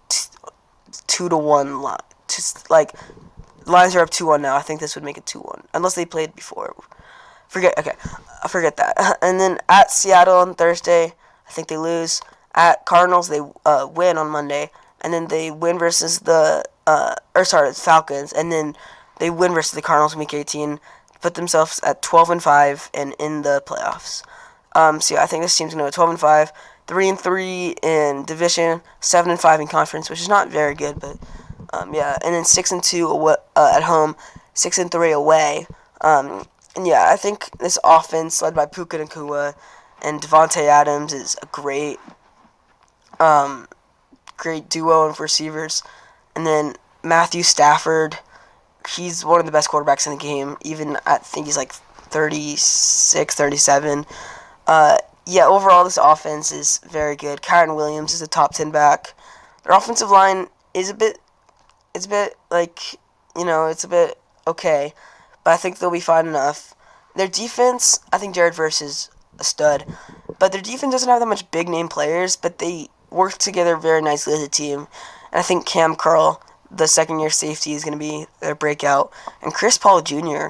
2-1. Just like the Lions are up 2-1 now. I think this would make it 2-1, unless they played before. Forget that. And then at Seattle on Thursday, I think they lose. At Cardinals, they win on Monday, and then they win versus the Falcons, and then they win versus the Cardinals in Week 18, put themselves at 12-5 and in the playoffs. So yeah, I think this team's gonna go 12-5, 3-3 in division, 7-5 in conference, which is not very good, but yeah, and then 6-2 at home, 6-3 away. And yeah, I think this offense led by Puka Nacua and Devontae Adams is a great duo of receivers. And then Matthew Stafford, he's one of the best quarterbacks in the game. Even I think he's like 36, 37. Yeah, overall this offense is very good. Kyron Williams is a top 10 back. Their offensive line is a bit like, it's a bit okay, but I think they'll be fine enough. Their defense, I think Jared Verse is a stud, but their defense doesn't have that much big name players, but they work together very nicely as a team. And I think Cam Curl, the second-year safety, is going to be their breakout. And Chris Paul Jr.,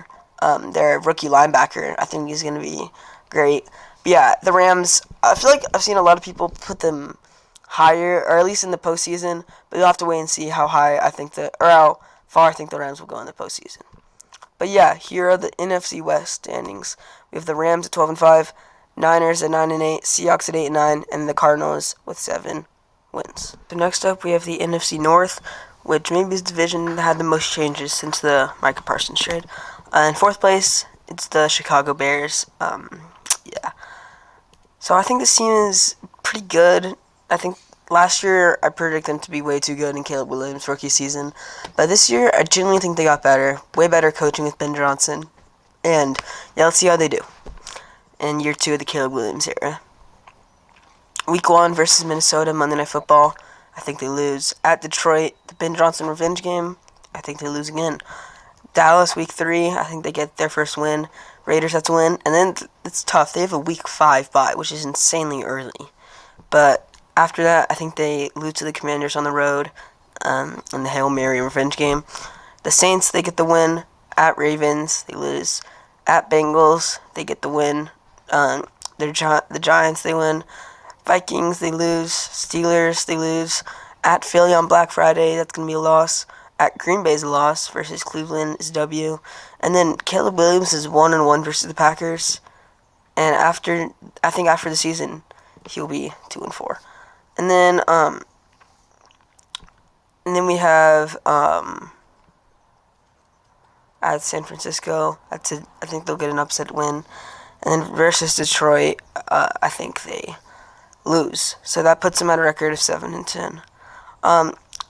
their rookie linebacker, I think he's going to be great. But yeah, the Rams, I feel like I've seen a lot of people put them higher, or at least in the postseason, but you'll have to wait and see how far I think the Rams will go in the postseason. But yeah, here are the NFC West standings. We have the Rams at 12-5, Niners at 9-8, Seahawks at 8-9, and the Cardinals with 7 wins. So next up, we have the NFC North, which maybe is the division that had the most changes since the Micah Parsons trade. In fourth place, it's the Chicago Bears. Yeah. So I think this team is pretty good. I think last year I predicted them to be way too good in Caleb Williams' rookie season. But this year, I genuinely think they got better. Way better coaching with Ben Johnson. And yeah, let's see how they do in year 2 of the Caleb Williams era. Week 1 versus Minnesota, Monday Night Football, I think they lose. At Detroit, the Ben Johnson revenge game, I think they lose again. Dallas, Week 3, I think they get their first win. Raiders have to win. And then it's tough. They have a Week 5 bye, which is insanely early. But after that, I think they lose to the Commanders on the road in the Hail Mary revenge game. The Saints, they get the win. At Ravens, they lose. At Bengals, they get the win. The Giants, they win. Vikings, they lose. Steelers, they lose. At Philly on Black Friday, that's going to be a loss. At Green Bay's a loss versus Cleveland is W. And then Caleb Williams is 1-1 versus the Packers. And I think after the season, he'll be 2-4. And then we have at San Francisco. I think they'll get an upset win. And then versus Detroit, I think they lose. So that puts them at a record of 7-10.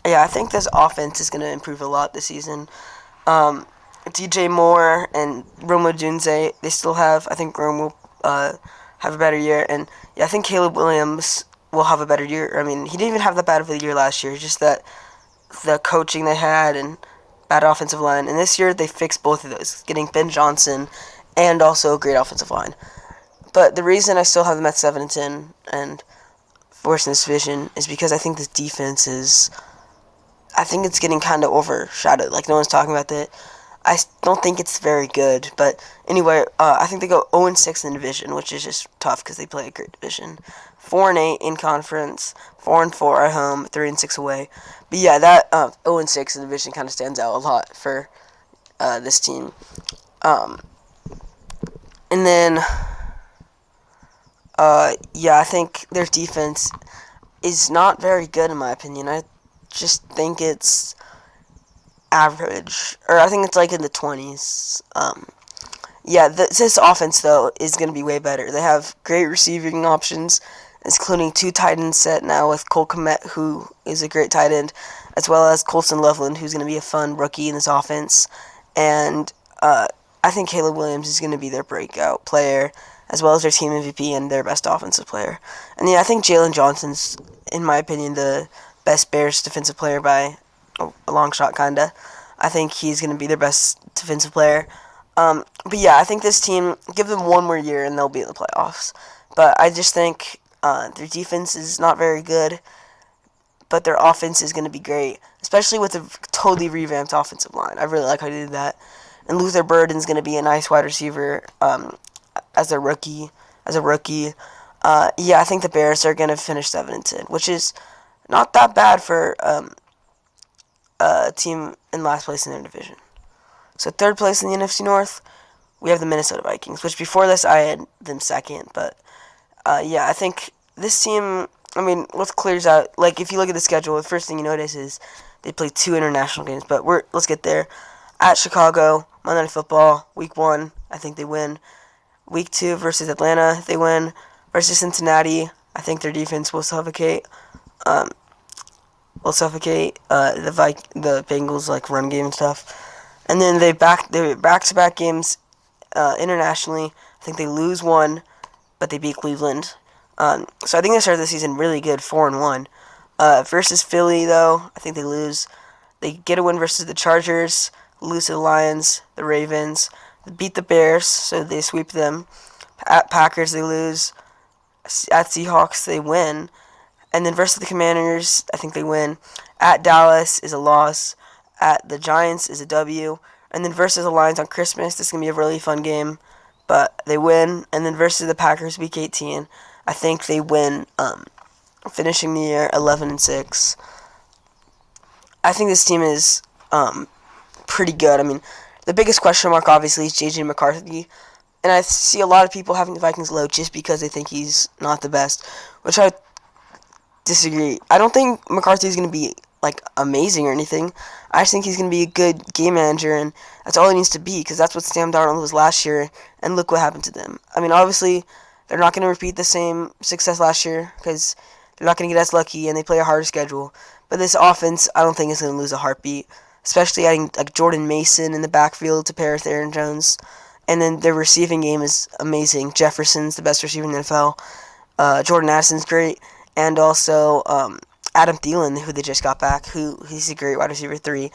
Yeah, I think this offense is going to improve a lot this season. DJ Moore and Rome Odunze, they still have. I think Rome will have a better year, and yeah, I think Caleb Williams will have a better year. I mean, he didn't even have that bad of a year last year. Just that the coaching they had and bad offensive line, and this year they fixed both of those, getting Ben Johnson and also a great offensive line. But the reason I still have them at 7-10 and worse in this division is because I think this defense is. I think it's getting kind of overshadowed. Like, no one's talking about that. I don't think it's very good. But anyway, I think they go 0-6 in the division, which is just tough because they play a great division. 4-8 in conference, 4-4 at home, 3-6 away. But yeah, that 0-6 in the division kind of stands out a lot for this team. And then, yeah, I think their defense is not very good in my opinion. I just think it's average, or I think it's like in the 20s. Yeah, this offense though is going to be way better. They have great receiving options, including 2 tight ends set now with Cole Kmet, who is a great tight end, as well as Colson Loveland, who's going to be a fun rookie in this offense. And I think Caleb Williams is going to be their breakout player, as well as their team MVP and their best offensive player. And yeah, I think Jalen Johnson's, in my opinion, the best Bears defensive player by a long shot, kinda. I think he's going to be their best defensive player. But yeah, I think this team, give them one more year and they'll be in the playoffs. But I just think their defense is not very good, but their offense is going to be great, especially with a totally revamped offensive line. I really like how they did that. And Luther Burden's going to be a nice wide receiver as a rookie. Yeah, I think the Bears are going to finish 7-10, which is not that bad for a team in last place in their division. So third place in the NFC North, we have the Minnesota Vikings, which before this I had them second. But yeah, I think this team, I mean, let's clears out. Like, if you look at the schedule, the first thing you notice is they play 2 international games. But let's get there. At Chicago, Monday Night Football, Week 1, I think they win. Week 2 versus Atlanta, they win. Versus Cincinnati, I think their defense will suffocate. The Bengals like run game and stuff. And then they back-to-back games internationally. I think they lose 1, but they beat Cleveland. So I think they started the season really good, 4-1. Versus Philly, though, I think they lose. They get a win versus the Chargers, lose to the Lions, the Ravens, beat the Bears, so they sweep them. At Packers, they lose. At Seahawks, they win. And then versus the Commanders, I think they win. At Dallas is a loss. At the Giants is a W. And then versus the Lions on Christmas, this is going to be a really fun game. But they win. And then versus the Packers, Week 18, I think they win, finishing the year 11-6. I think this team is pretty good. I mean, the biggest question mark, obviously, is J.J. McCarthy. And I see a lot of people having the Vikings low just because they think he's not the best, which I disagree. I don't think McCarthy is going to be like amazing or anything. I just think he's going to be a good game manager, and that's all he needs to be, because that's what Sam Darnold was last year, and look what happened to them. I mean, obviously, they're not going to repeat the same success last year, because they're not going to get as lucky, and they play a harder schedule. But this offense, I don't think is going to lose a heartbeat, especially adding like Jordan Mason in the backfield to pair with Aaron Jones. And then their receiving game is amazing. Jefferson's the best receiver in the NFL. Jordan Addison's great. And also Adam Thielen, who they just got back, he's a great wide receiver 3.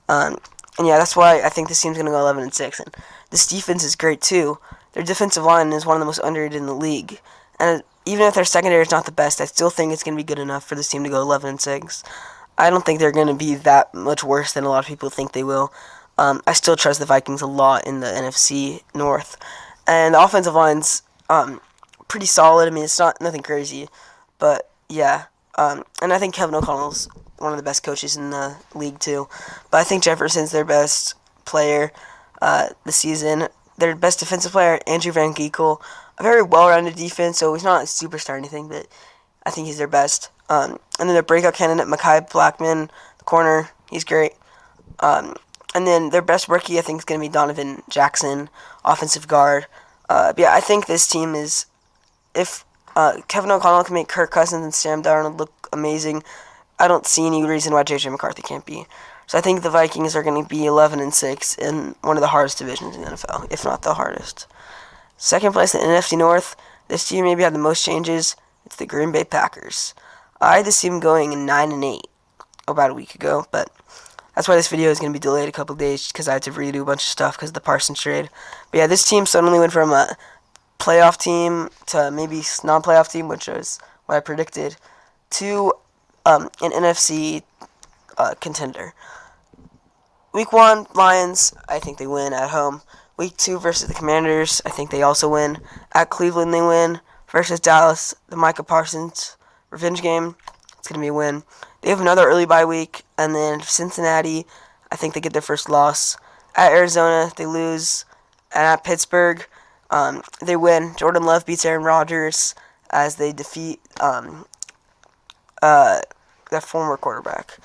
And yeah, that's why I think this team's going to go 11-6. And this defense is great too. Their defensive line is one of the most underrated in the league. And even if their secondary is not the best, I still think it's going to be good enough for this team to go 11-6. I don't think they're going to be that much worse than a lot of people think they will. I still trust the Vikings a lot in the NFC North. And the offensive line's pretty solid. I mean, it's not nothing crazy. But, yeah. And I think Kevin O'Connell's one of the best coaches in the league, too. But I think Jefferson's their best player this season. Their best defensive player, Andrew Van Ginkel. A very well-rounded defense, so he's not a superstar or anything, but I think he's their best. And then their breakout candidate, Mekhi Blackman, the corner. He's great. And then their best rookie, I think, is going to be Donovan Jackson, offensive guard. But yeah, I think this team is, if Kevin O'Connell can make Kirk Cousins and Sam Darnold look amazing, I don't see any reason why J.J. McCarthy can't be. So I think the Vikings are going to be 11-6 in one of the hardest divisions in the NFL, if not the hardest. Second place in the NFC North. This team maybe had the most changes. It's the Green Bay Packers. I had this team going 9-8 about a week ago, but that's why this video is going to be delayed a couple days because I had to redo a bunch of stuff because of the Parsons trade. But yeah, this team suddenly went from a playoff team to maybe non-playoff team, which was what I predicted, to an NFC contender. Week 1, Lions, I think they win at home. Week 2 versus the Commanders, I think they also win. At Cleveland, they win. Versus Dallas, the Micah Parsons revenge game, it's going to be a win. They have another early bye week, and then Cincinnati, I think they get their first loss. At Arizona, they lose. And at Pittsburgh, they win. Jordan Love beats Aaron Rodgers as they defeat their former quarterback.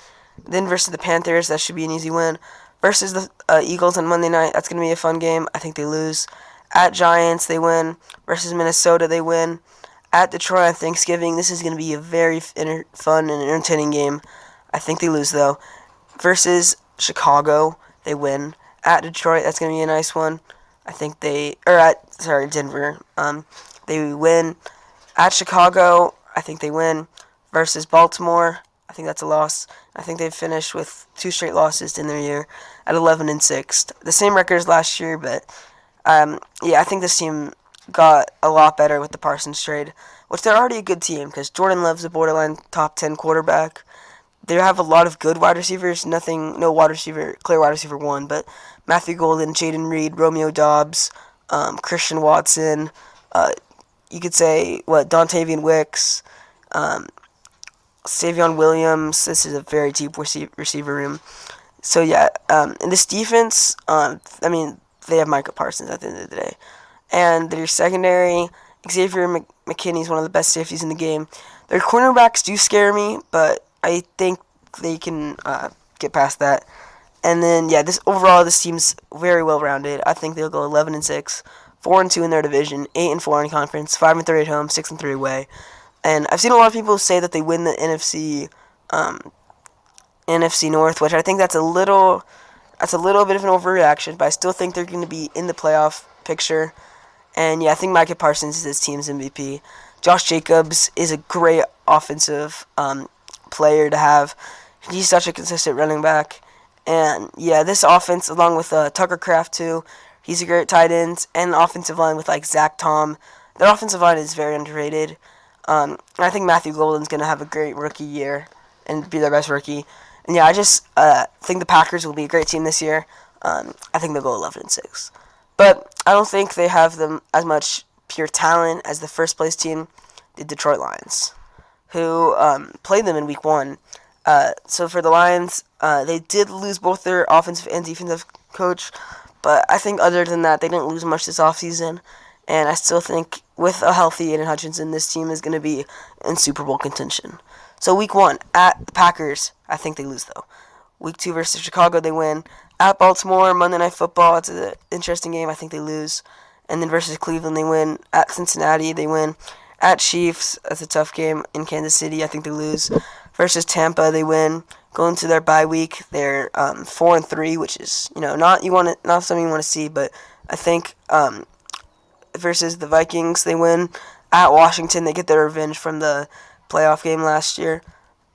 Then versus the Panthers, that should be an easy win. Versus the Eagles on Monday night, that's going to be a fun game. I think they lose. At Giants, they win. Versus Minnesota, they win. At Detroit on Thanksgiving, this is going to be a very fun and entertaining game. I think they lose, though. Versus Chicago, they win. At Detroit, that's going to be a nice one. I think Denver. They win. At Chicago, I think they win. Versus Baltimore, I think that's a loss. I think they've finished with 2 straight losses in their year at 11-6. The same record as last year, but I think this team got a lot better with the Parsons trade, which they're already a good team because Jordan Love's a borderline top 10 quarterback. They have a lot of good wide receivers, no clear wide receiver 1, but Matthew Golden, Jaden Reed, Romeo Doubs, Christian Watson, you could say, Dontavian Wicks, Savion Williams. This is a very deep receiver room. So, yeah, in this defense, they have Micah Parsons at the end of the day. And their secondary, Xavier McKinney is one of the best safeties in the game. Their cornerbacks do scare me, but I think they can get past that. And then, this team's very well-rounded. I think they'll go 11-6, 4-2 in their division, 8-4 in conference, 5-3 at home, 6-3 away. And I've seen a lot of people say that they win the NFC North, which I think that's a little bit of an overreaction, but I still think they're going to be in the playoff picture. And I think Micah Parsons is his team's MVP. Josh Jacobs is a great offensive player to have. He's such a consistent running back. And this offense, along with Tucker Kraft too, he's a great tight end, and an offensive line with Zach Tom. Their offensive line is very underrated. And I think Matthew Golden's going to have a great rookie year and be their best rookie. And I just think the Packers will be a great team this year. I think they'll go 11-6. But I don't think they have them as much pure talent as the first place team, the Detroit Lions, who played them in Week 1. So for the Lions, they did lose both their offensive and defensive coach, but I think other than that, they didn't lose much this offseason. And I still think with a healthy Aiden Hutchinson, this team is going to be in Super Bowl contention. So Week 1, at the Packers, I think they lose, though. Week 2 versus Chicago, they win. At Baltimore, Monday Night Football, it's an interesting game. I think they lose. And then versus Cleveland, they win. At Cincinnati, they win. At Chiefs, that's a tough game. In Kansas City, I think they lose. Versus Tampa, they win. Going to their bye week, they're 4-3, which is not something you want to see. But I think versus the Vikings, they win. At Washington, they get their revenge from the playoff game last year.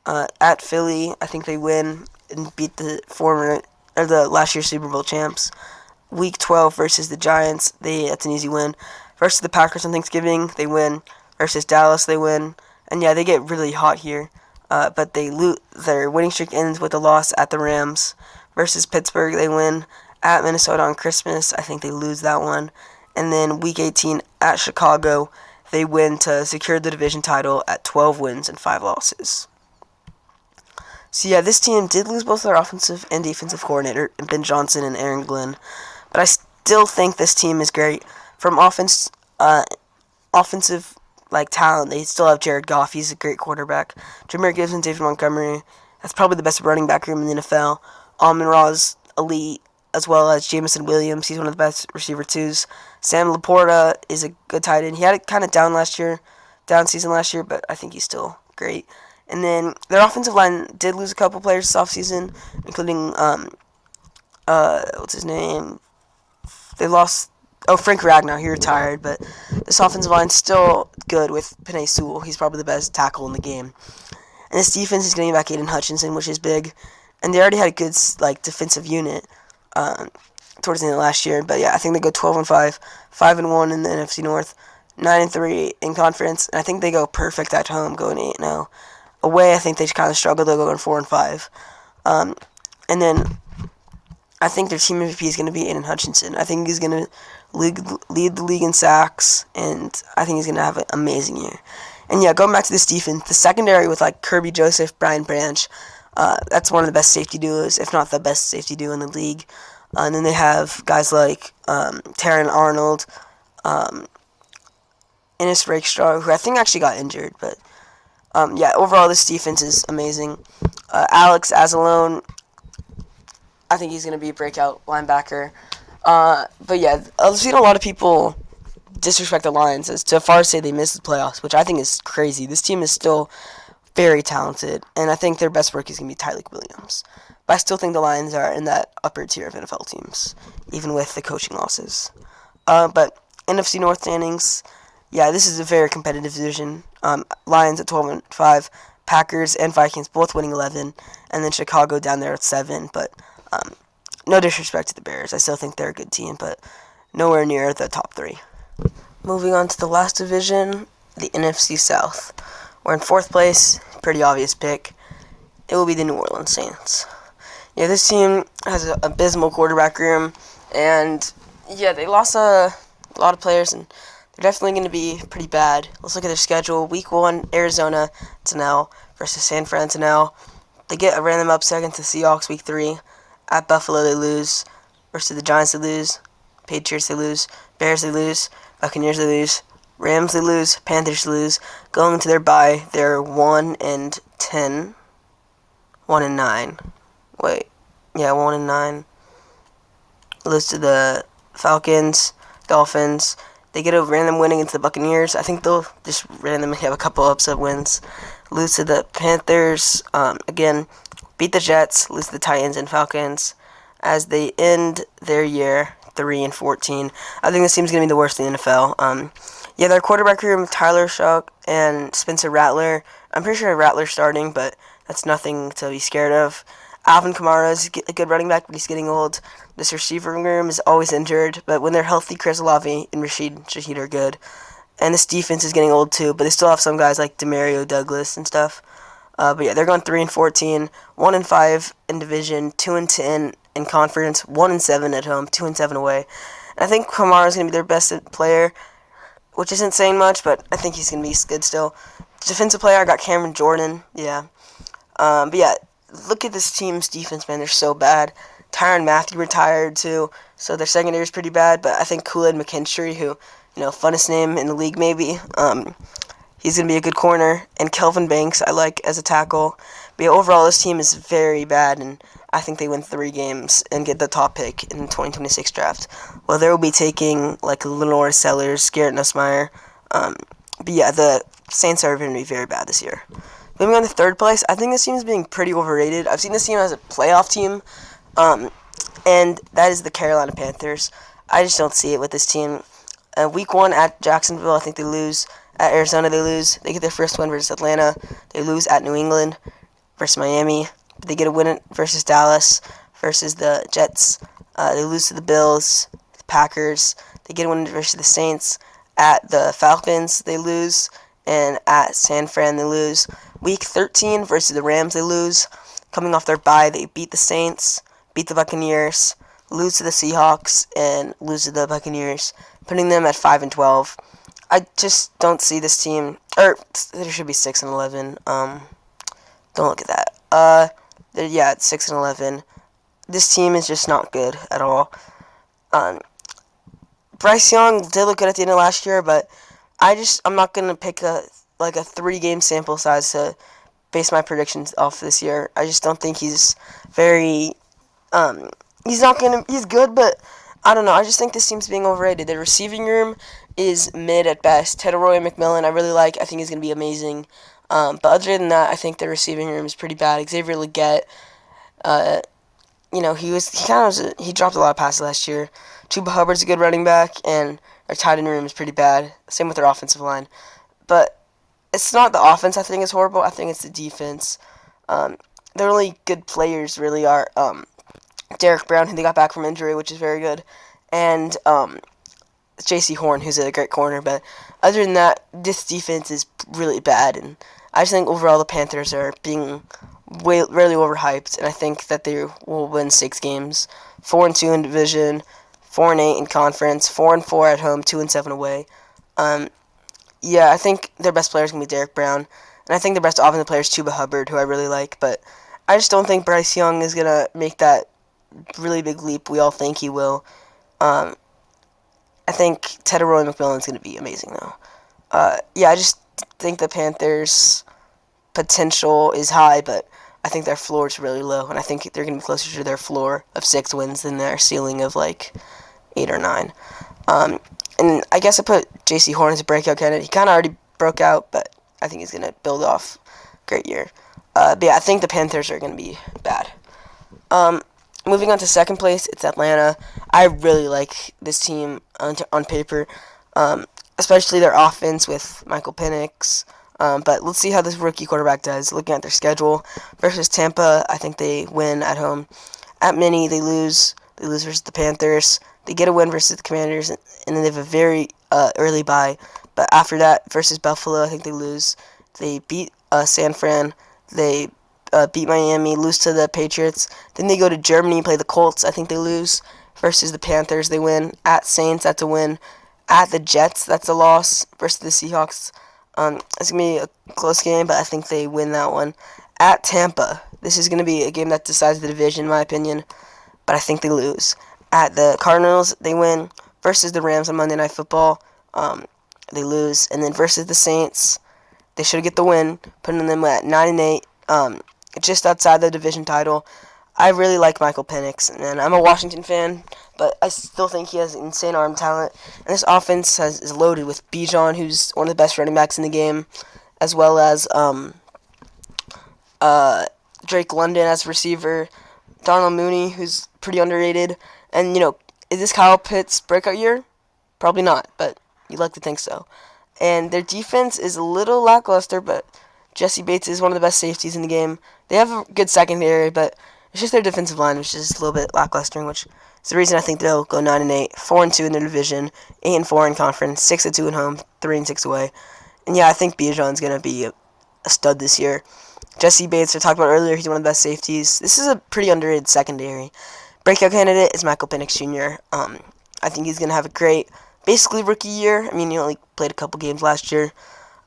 At Philly, I think they win and beat the last year's Super Bowl champs. Week 12 versus the Giants, that's an easy win. Versus the Packers on Thanksgiving, they win. Versus Dallas, they win. And they get really hot here. But their winning streak ends with a loss at the Rams. Versus Pittsburgh, they win. At Minnesota on Christmas, I think they lose that one. And then Week 18 at Chicago, they win to secure the division title at 12 wins and 5 losses. So this team did lose both their offensive and defensive coordinator, Ben Johnson and Aaron Glenn. But I still think this team is great. From offensive talent, they still have Jared Goff. He's a great quarterback. Jameer Gibbs and David Montgomery. That's probably the best running back room in the NFL. Amon-Ra's elite, as well as Jameson Williams. He's one of the best receiver twos. Sam Laporta is a good tight end. He had it kind of down season last year, but I think he's still great. And then their offensive line did lose a couple players this offseason, including what's his name? They lost Frank Ragnar. He retired, but this offensive line's still good with Penei Sewell. He's probably the best tackle in the game. And this defense is getting back Aiden Hutchinson, which is big. And they already had a good defensive unit towards the end of last year. But yeah, I think they go 12-5, 5-1 in the NFC North, 9-3 in conference, and I think they go perfect at home, going 8-0. Away, I think they kind of struggle. They'll go 4-5. And then I think their team MVP is going to be Aiden Hutchinson. I think he's going to lead the league in sacks, and I think he's going to have an amazing year. And yeah, going back to this defense, the secondary with like Kirby Joseph, Brian Branch, that's one of the best safety duos, if not the best safety duo in the league. And then they have guys like Taron Arnold, Ennis Rakestraw, who I think actually got injured. But yeah, overall this defense is amazing. Alex Azalone, I think he's going to be a breakout linebacker. But yeah, I've seen a lot of people disrespect the Lions as to far say they missed the playoffs, which I think is crazy. This team is still very talented, and I think their best work is going to be Tyreek Williams. But I still think the Lions are in that upper tier of NFL teams, even with the coaching losses. But NFC North standings, yeah, this is a very competitive division. Lions at 12-5, Packers and Vikings both winning 11, and then Chicago down there at 7. But no disrespect to the Bears. I still think they're a good team, but nowhere near the top 3. Moving on to the last division, the NFC South. We're in 4th place, pretty obvious pick. It will be the New Orleans Saints. Yeah, this team has an abysmal quarterback room, and yeah, they lost a lot of players, and they're definitely going to be pretty bad. Let's look at their schedule. Week 1, Arizona, Tanel versus San Fran, Tanel. They get a random upset against the Seahawks. Week 3, at Buffalo, they lose. Versus the Giants, they lose. Patriots, they lose. Bears, they lose. Buccaneers, they lose. Rams, they lose. Panthers, they lose. Going into their bye, they're 1-10. 1-9. Wait. Yeah, 1-9. Lose to the Falcons, Dolphins. They get a random win against the Buccaneers. I think they'll just randomly have a couple upset wins. Lose to the Panthers. Again, beat the Jets. Lose to the Titans and Falcons. As they end their year 3-14. I think this team's going to be the worst in the NFL. Yeah, their quarterback room, Tyler Shough and Spencer Rattler. I'm pretty sure Rattler's starting, but that's nothing to be scared of. Alvin Kamara is a good running back, but he's getting old. This receiver room is always injured, but when they're healthy, Chris Olave and Rashid Shaheed are good. And this defense is getting old too, but they still have some guys like Demario Douglas and stuff. But yeah, they're going 3-14, 1-5 in division, 2-10 in conference, 1-7 at home, 2-7 away. And I think Kamara is going to be their best player, which isn't saying much, but I think he's going to be good still. Defensive player, I got Cameron Jordan, yeah. But yeah, look at this team's defense, man. They're so bad. Tyrann Mathieu retired, too, so their secondary is pretty bad. But I think Kool-Aid McKinstry, who, funnest name in the league maybe, he's going to be a good corner. And Kelvin Banks, I like as a tackle. But yeah, overall, this team is very bad, and I think they win 3 games and get the top pick in the 2026 draft. Well, they will be taking, like, Lenore Sellers, Garrett Nussmeier. But yeah, the Saints are going to be very bad this year. Moving on to 3rd place, I think this team is being pretty overrated. I've seen this team as a playoff team, and that is the Carolina Panthers. I just don't see it with this team. Week 1 at Jacksonville, I think they lose. At Arizona, they lose. They get their first win versus Atlanta. They lose at New England versus Miami. They get a win versus Dallas versus the Jets. They lose to the Bills, the Packers. They get a win versus the Saints. At the Falcons, they lose. And at San Fran, they lose. Week 13 versus the Rams, they lose. Coming off their bye, they beat the Saints, beat the Buccaneers, lose to the Seahawks, and lose to the Buccaneers, putting them at 5-12. I just don't see this team, or there should be 6-11. Don't look at that. Yeah, it's 6-11. This team is just not good at all. Bryce Young did look good at the end of last year, but I'm not gonna pick a 3-game sample size to base my predictions off this year. I just don't think he's very. He's good, but I don't know. I just think this team's being overrated. The receiving room is mid at best. Ted Roy McMillan, I really like. I think he's gonna be amazing. But other than that, I think the receiving room is pretty bad. Xavier Legette, uh, he dropped a lot of passes last year. Chuba Hubbard's a good running back, and their tight end room is pretty bad. Same with their offensive line. But it's not the offense I think is horrible. I think it's the defense. Their only good players really are Derek Brown, who they got back from injury, which is very good, and J.C. Horn, who's a great corner. But other than that, this defense is really bad, and I just think overall the Panthers are being really overhyped, and I think that they will win 6 games, 4-2 in division, 4-8 in conference, 4-4 at home, 2-7 away. Yeah, I think their best player is going to be Derek Brown, and I think their best offensive player is Chuba Hubbard, who I really like, but I just don't think Bryce Young is going to make that really big leap we all think he will. I think Teddy McMillan is going to be amazing, though. Yeah, I just think the Panthers' potential is high, but I think their floor is really low, and I think they're going to be closer to their floor of 6 wins than their ceiling of, 8 or 9. And I guess I put J.C. Horn as a breakout candidate. He kind of already broke out, but I think he's going to build off a great year. But yeah, I think the Panthers are going to be bad. Moving on to second place, it's Atlanta. I really like this team on paper, especially their offense with Michael Penix. But let's see how this rookie quarterback does. Looking at their schedule versus Tampa, I think they win at home. At Mini, they lose. They lose versus the Panthers. They get a win versus the Commanders, and then they have a very early bye. But after that, versus Buffalo, I think they lose. They beat San Fran. They beat Miami, lose to the Patriots. Then they go to Germany, play the Colts. I think they lose. Versus the Panthers, they win. At Saints, that's a win. At the Jets, that's a loss. Versus the Seahawks, it's going to be a close game, but I think they win that one. At Tampa, this is going to be a game that decides the division, in my opinion, but I think they lose. At the Cardinals, they win. Versus the Rams on Monday Night Football, they lose. And then versus the Saints, they should get the win, putting them at 9-8, just outside the division title. I really like Michael Penix, and I'm a Washington fan, but I still think he has insane arm talent. And this offense is loaded with Bijan, who's one of the best running backs in the game, as well as Drake London as receiver, Darnell Mooney, who's pretty underrated. And, is this Kyle Pitts' breakout year? Probably not, but you'd like to think so. And their defense is a little lackluster, but Jesse Bates is one of the best safeties in the game. They have a good secondary, but it's just their defensive line, which is a little bit lackluster, which is the reason I think they'll go 9-8, 4-2 in their division, 8-4 in conference, 6-2 at home, 3-6 away. And yeah, I think Bijan's going to be a stud this year. Jesse Bates, I talked about earlier, he's one of the best safeties. This is a pretty underrated secondary. Breakout candidate is Michael Penix Jr. I think he's going to have a great, basically rookie year. I mean, he only played a couple games last year.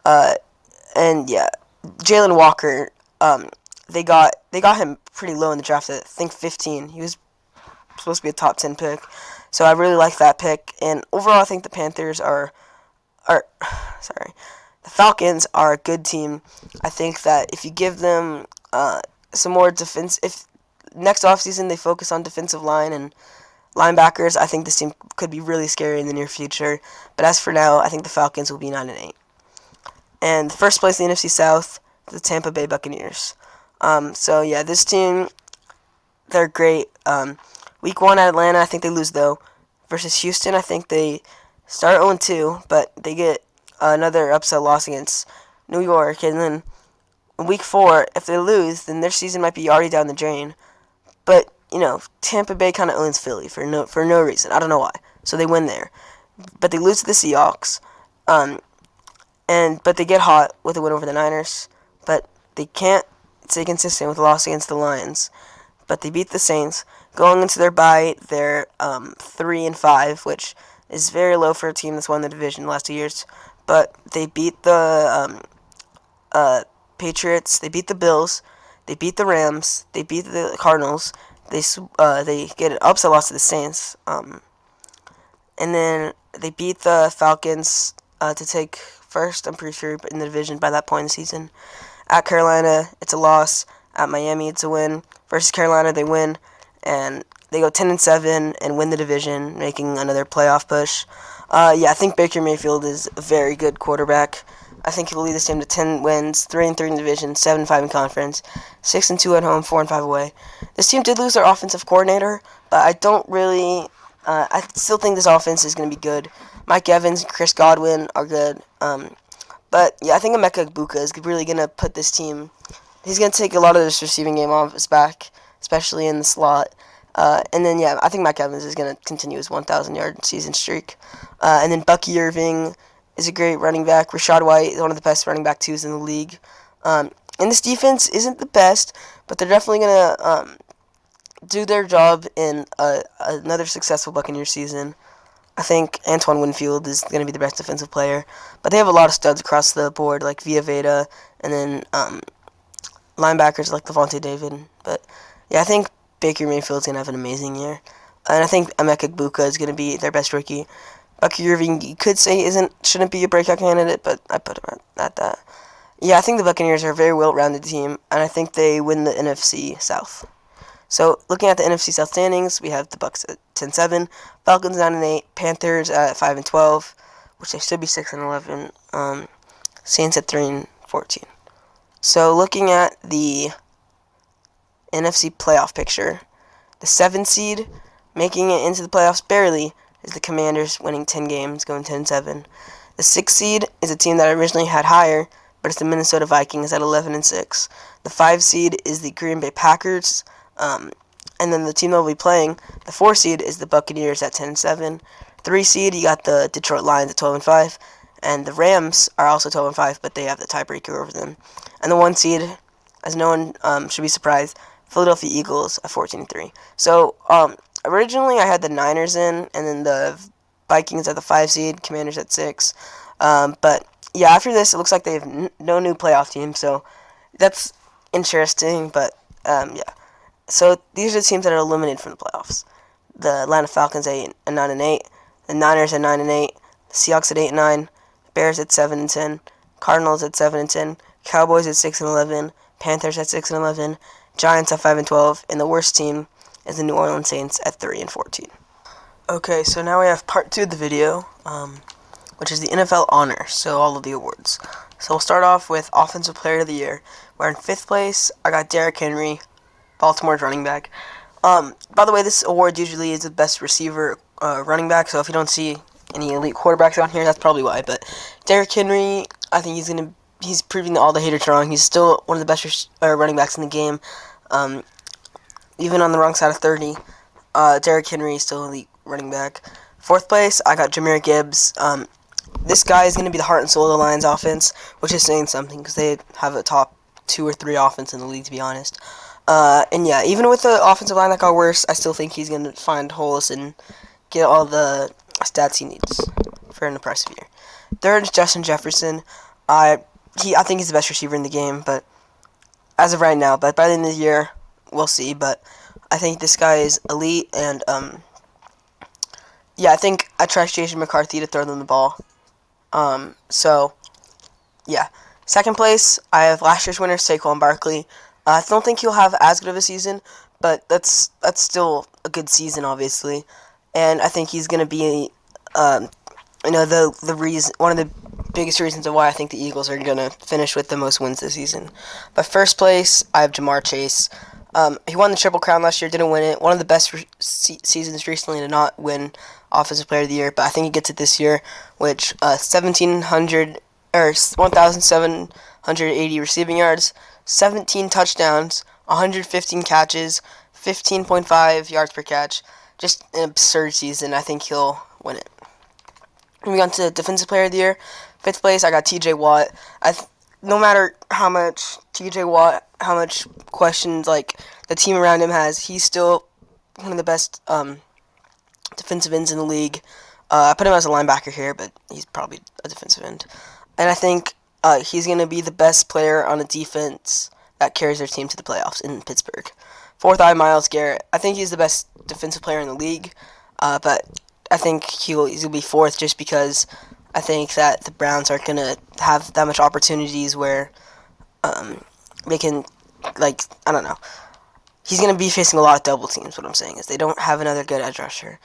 And yeah, Jalen Walker, they got him pretty low in the draft at, I think, 15. He was supposed to be a top 10 pick. So I really like that pick. And overall, I think the Panthers the Falcons are a good team. I think that if you give them some more defense, if next offseason they focus on defensive line and linebackers, I think this team could be really scary in the near future. But as for now, I think the Falcons will be 9-8. And the first place in the NFC South, the Tampa Bay Buccaneers. So yeah, this team, they're great. Week 1 at Atlanta, I think they lose though. Versus Houston, I think they start 0-2, but they get another upset loss against New York. And then in Week 4, if they lose, then their season might be already down the drain. But Tampa Bay kind of owns Philly for no reason. I don't know why. So they win there, but they lose to the Seahawks. But they get hot with a win over the Niners. But they can't stay consistent with a loss against the Lions. But they beat the Saints. Going into their bye, they're 3-5, which is very low for a team that's won the division the last 2 years. But they beat the Patriots. They beat the Bills. They beat the Rams. They beat the Cardinals. They get an upset loss to the Saints. And then they beat the Falcons to take first, I'm pretty sure, in the division by that point in the season. At Carolina, it's a loss. At Miami, it's a win. Versus Carolina, they win. And they go 10-7 and win the division, making another playoff push. I think Baker Mayfield is a very good quarterback. I think he'll lead this team to 10 wins, 3-3 in the division, 7-5 in conference, 6-2 at home, 4-5 away. This team did lose their offensive coordinator, but I don't really. I still think this offense is going to be good. Mike Evans and Chris Godwin are good. But yeah, I think Emeka Egbuka is really going to put this team. He's going to take a lot of this receiving game off his back, especially in the slot. And then, yeah, I think Mike Evans is going to continue his 1,000-yard season streak. And then Bucky Irving is a great running back. Rashad White is one of the best running back twos in the league. And this defense isn't the best, but they're definitely going to do their job in another successful Buccaneers season. I think Antoine Winfield is going to be the best defensive player. But they have a lot of studs across the board, like Vita Vea, and then linebackers like Levante David. But, yeah, I think Baker Mayfield's going to have an amazing year. And I think Emeka Egbuka is going to be their best rookie. Bucky Irving, you could say, shouldn't be a breakout candidate, but I put him at that. Yeah, I think the Buccaneers are a very well-rounded team, and I think they win the NFC South. So, looking at the NFC South standings, we have the Bucs at 10-7, Falcons 9-8, Panthers at 5-12, which they should be 6-11, Saints at 3-14. So, looking at the NFC Playoff Picture, the 7th seed making it into the playoffs barely is the Commanders, winning 10 games, going 10-7. The 6th seed is a team that I originally had higher, but it's the Minnesota Vikings at 11-6. The 5th seed is the Green Bay Packers. And then the team that will be playing, the 4 seed, is the Buccaneers at 10-7. 3 seed, you got the Detroit Lions at 12-5. And the Rams are also 12-5, but they have the tiebreaker over them. And the 1 seed, as no one should be surprised, Philadelphia Eagles at 14-3. So, originally I had the Niners in, and then the Vikings at the 5 seed, Commanders at 6. But, yeah, after this, it looks like they have no new playoff team, so that's interesting, but, yeah. So these are the teams that are eliminated from the playoffs. The Atlanta Falcons at 9-8, the Niners at 9-8, the Seahawks at 8-9, Bears at 7-10, Cardinals at 7-10, Cowboys at 6-11, Panthers at 6-11, Giants at 5-12, and the worst team is the New Orleans Saints at 3-14. Okay, so now we have part 2 of the video, which is the NFL honors, so all of the awards. So we'll start off with Offensive Player of the Year, where in 5th place I got Derrick Henry, Baltimore's running back. By the way, this award usually is the best receiver running back, so if you don't see any elite quarterbacks on here, that's probably why. But Derrick Henry, I think he's proving that all the haters are wrong. He's still one of the best running backs in the game. Even on the wrong side of 30, Derrick Henry is still an elite running back. 4th place, I got Jahmyr Gibbs. This guy is going to be the heart and soul of the Lions offense, which is saying something because they have a top 2 or 3 offense in the league, to be honest. And yeah, even with the offensive line that got worse, I still think he's going to find holes and get all the stats he needs for an impressive year. 3rd is Justin Jefferson. I think he's the best receiver in the game, but as of right now, but by the end of the year, we'll see. But I think this guy is elite, and yeah, I think I trust Jason McCarthy to throw them the ball. So yeah, 2nd place, I have last year's winner Saquon Barkley. I don't think he'll have as good of a season, but that's still a good season, obviously. And I think he's going to be, the reason, one of the biggest reasons of why I think the Eagles are going to finish with the most wins this season. But 1st place, I have Jamar Chase. He won the Triple Crown last year, didn't win it. One of the best seasons recently to not win Offensive Player of the Year, but I think he gets it this year, which 1,780 receiving yards, 17 touchdowns, 115 catches, 15.5 yards per catch. Just an absurd season. I think he'll win it. Moving on to Defensive Player of the Year. 5th place, I got TJ Watt. No matter how much questions like the team around him has, he's still one of the best defensive ends in the league. I put him as a linebacker here, but he's probably a defensive end. And I think he's going to be the best player on a defense that carries their team to the playoffs in Pittsburgh. 4th, I have Myles Garrett. I think he's the best defensive player in the league, but I think he'll be 4th just because I think that the Browns aren't going to have that much opportunities where they can, I don't know. He's going to be facing a lot of double teams, what I'm saying is they don't have another good edge rusher.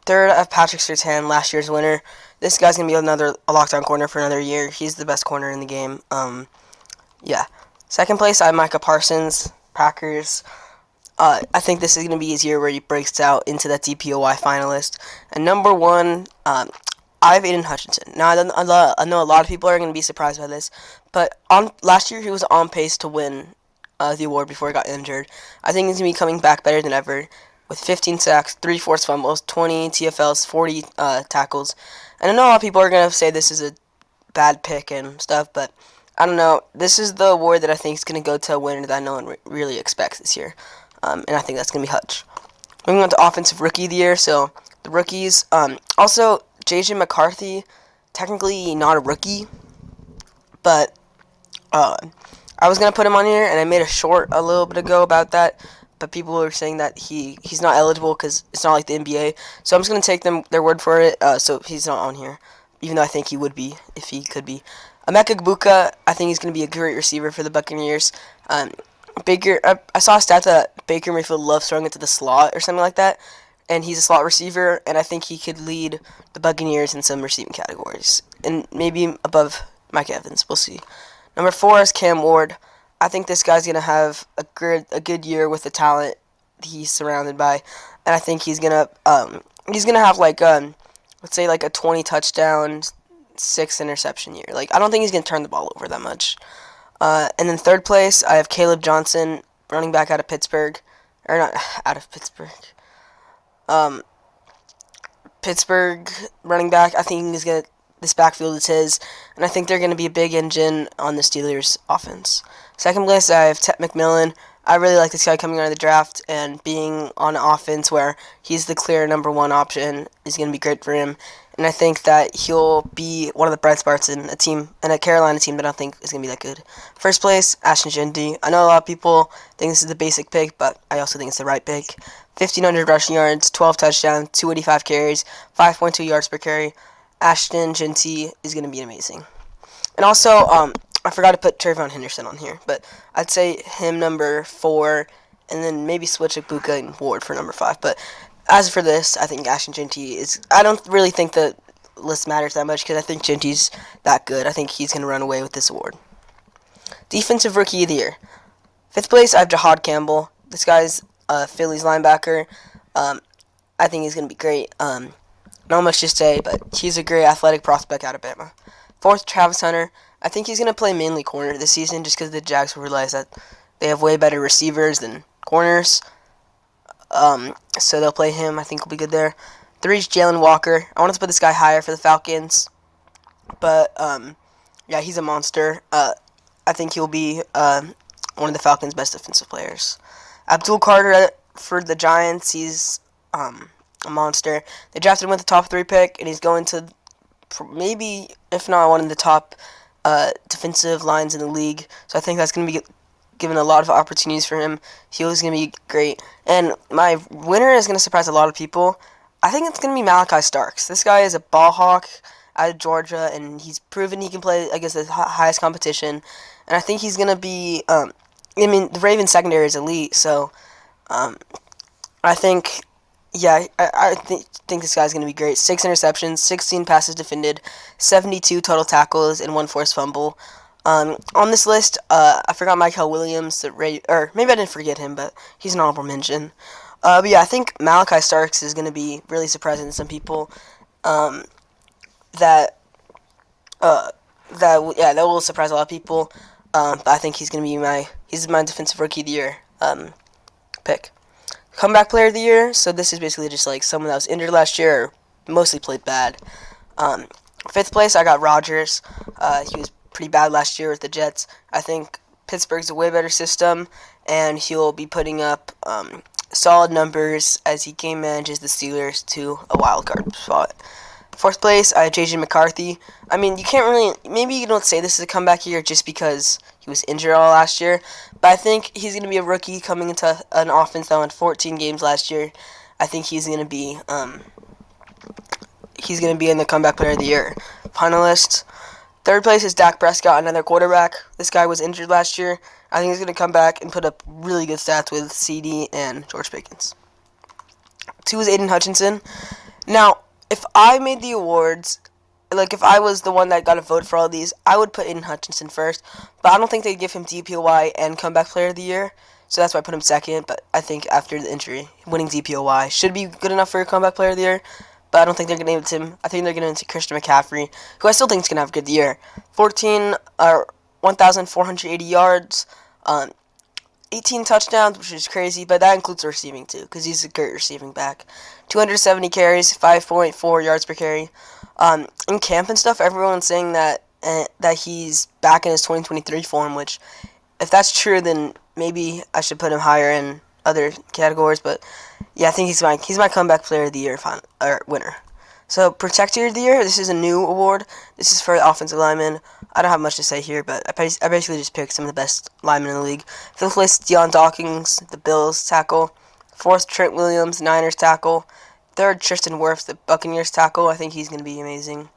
Third, I have Patrick Surtain, last year's winner. This guy's going to be a lockdown corner for another year. He's the best corner in the game. Yeah. Second place, I have Micah Parsons, Packers. I think this is going to be his year where he breaks out into that DPOY finalist. And number one, I have Aiden Hutchinson. Now, I know a lot of people are going to be surprised by this, but last year he was on pace to win the award before he got injured. I think he's going to be coming back better than ever with 15 sacks, 3 forced fumbles, 20 TFLs, 40 tackles. And I know a lot of people are going to say this is a bad pick and stuff, but I don't know. This is the award that I think is going to go to a winner that no one really expects this year. And I think that's going to be Hutch. Moving on to Offensive Rookie of the Year. So, the rookies. Also, J.J. McCarthy, technically not a rookie, but I was going to put him on here, and I made a short a little bit ago about that, but people were saying that he's not eligible because it's not like the NBA. So I'm just going to take their word for it, so he's not on here, even though I think he would be if he could be. Emeka Egbuka, I think he's going to be a great receiver for the Buccaneers. Baker, I saw a stat that Baker Mayfield loves throwing it to the slot or something like that, and he's a slot receiver, and I think he could lead the Buccaneers in some receiving categories, and maybe above Mike Evans. We'll see. Number 4 is Cam Ward. I think this guy's gonna have a good year with the talent he's surrounded by, and I think he's gonna have like let's say like a 20 touchdown, 6 interception year. Like I don't think he's gonna turn the ball over that much. And then third place, I have Caleb Johnson, running back out of Pittsburgh. Or not out of Pittsburgh. Pittsburgh running back. I think this backfield is his. And I think they're going to be a big engine on the Steelers' offense. Second place, I have Ted McMillan. I really like this guy coming out of the draft and being on an offense where he's the clear number 1 option is going to be great for him. And I think that he'll be one of the bright spots in a Carolina team that I don't think is going to be that good. First place, Ashton Jeanty. I know a lot of people think this is the basic pick, but I also think it's the right pick. 1,500 rushing yards, 12 touchdowns, 285 carries, 5.2 yards per carry. Ashton Jeanty is going to be amazing. And also, I forgot to put Trayvon Henderson on here, but I'd say him number 4, and then maybe switch Egbuka and Ward for number 5. But as for this, I think Ashton Jeanty is... I don't really think the list matters that much because I think Jeanty's that good. I think he's going to run away with this award. Defensive Rookie of the Year. 5th place, I have Jahad Campbell. This guy's a Phillies linebacker. I think he's going to be great. Not much to say, but he's a great athletic prospect out of Bama. 4th, Travis Hunter. I think he's going to play mainly corner this season just because the Jags will realize that they have way better receivers than corners. So they'll play him. I think he'll be good there. 3 is Jalen Walker. I wanted to put this guy higher for the Falcons. But, yeah, he's a monster. I think he'll be one of the Falcons' best defensive players. Abdul Carter for the Giants. He's a monster. They drafted him with the top 3 pick, and he's going to maybe, if not one of the top defensive lines in the league. So I think that's going to be given a lot of opportunities for him. He was going to be great. And my winner is going to surprise a lot of people. I think it's going to be Malachi Starks. This guy is a ball hawk out of Georgia, and he's proven he can play against the highest competition. And I think he's going to be... the Ravens secondary is elite, so I think... Yeah, I think this guy's going to be great. 6 interceptions, 16 passes defended, 72 total tackles, and 1 forced fumble. On this list, I forgot Michael Williams, or maybe I didn't forget him, but he's an honorable mention. But yeah, I think Malachi Starks is going to be really surprising to some people. That will surprise a lot of people. But I think he's going to be he's my defensive rookie of the year pick. Comeback player of the year. So this is basically just like someone that was injured last year or mostly played bad. 5th place, I got Rodgers. He was pretty bad last year with the Jets. I think Pittsburgh's a way better system, and he'll be putting up solid numbers as he game manages the Steelers to a wild card spot. 4th place, I have J.J. McCarthy. I mean, you can't really... Maybe you don't say this is a comeback year just because he was injured all last year, but I think he's going to be a rookie coming into an offense that won 14 games last year. I think he's going to be... he's going to be in the comeback player of the year finalist. 3rd place is Dak Prescott, another quarterback. This guy was injured last year. I think he's going to come back and put up really good stats with CD and George Pickens. 2 is Aiden Hutchinson. Now, if I made the awards, like if I was the one that got a vote for all these, I would put Aiden Hutchinson first, but I don't think they'd give him DPOY and Comeback Player of the Year, so that's why I put him second. But I think after the injury, winning DPOY should be good enough for a Comeback Player of the Year, but I don't think they're going to give it to him. I think they're going to give it to Christian McCaffrey, who I still think is going to have a good year. 1,480 yards, 18 touchdowns, which is crazy, but that includes the receiving too, because he's a great receiving back. 270 carries, 5.4 yards per carry. In camp and stuff, everyone's saying that he's back in his 2023 form, which, if that's true, then maybe I should put him higher in other categories. But yeah, I think he's my Comeback Player of the Year winner. So, Protector of the Year, this is a new award. This is for the offensive linemen. I don't have much to say here, but I basically just picked some of the best linemen in the league. Fifth place, Deion Dawkins, the Bills tackle. Fourth, Trent Williams, Niners tackle. Third, Tristan Wirfs, the Buccaneers tackle. I think he's going to be amazing.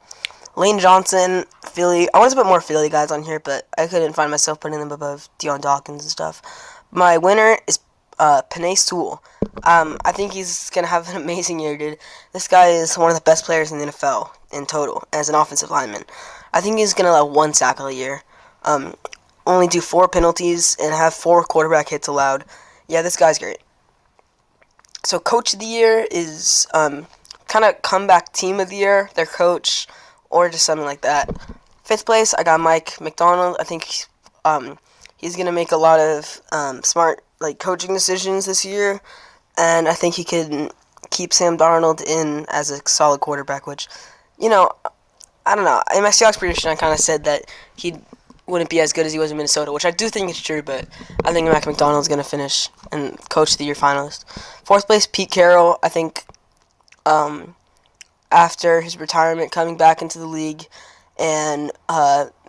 Lane Johnson, Philly. I wanted to put more Philly guys on here, but I couldn't find myself putting them above Deion Dawkins and stuff. My winner is Penei Sewell. I think he's going to have an amazing year, dude. This guy is one of the best players in the NFL in total as an offensive lineman. I think he's going to let 1 sack a year, only do 4 penalties, and have 4 quarterback hits allowed. Yeah, this guy's great. So Coach of the Year is kind of Comeback Team of the Year, their coach, or just something like that. Fifth place, I got Mike McDonald. I think he's going to make a lot of smart coaching decisions this year, and I think he can keep Sam Darnold in as a solid quarterback, which, I don't know. In my Seahawks prediction, I kind of said that he wouldn't be as good as he was in Minnesota, which I do think is true, but I think Mike McDonald's going to finish and Coach of the Year finalist. Fourth place, Pete Carroll. I think after his retirement, coming back into the league and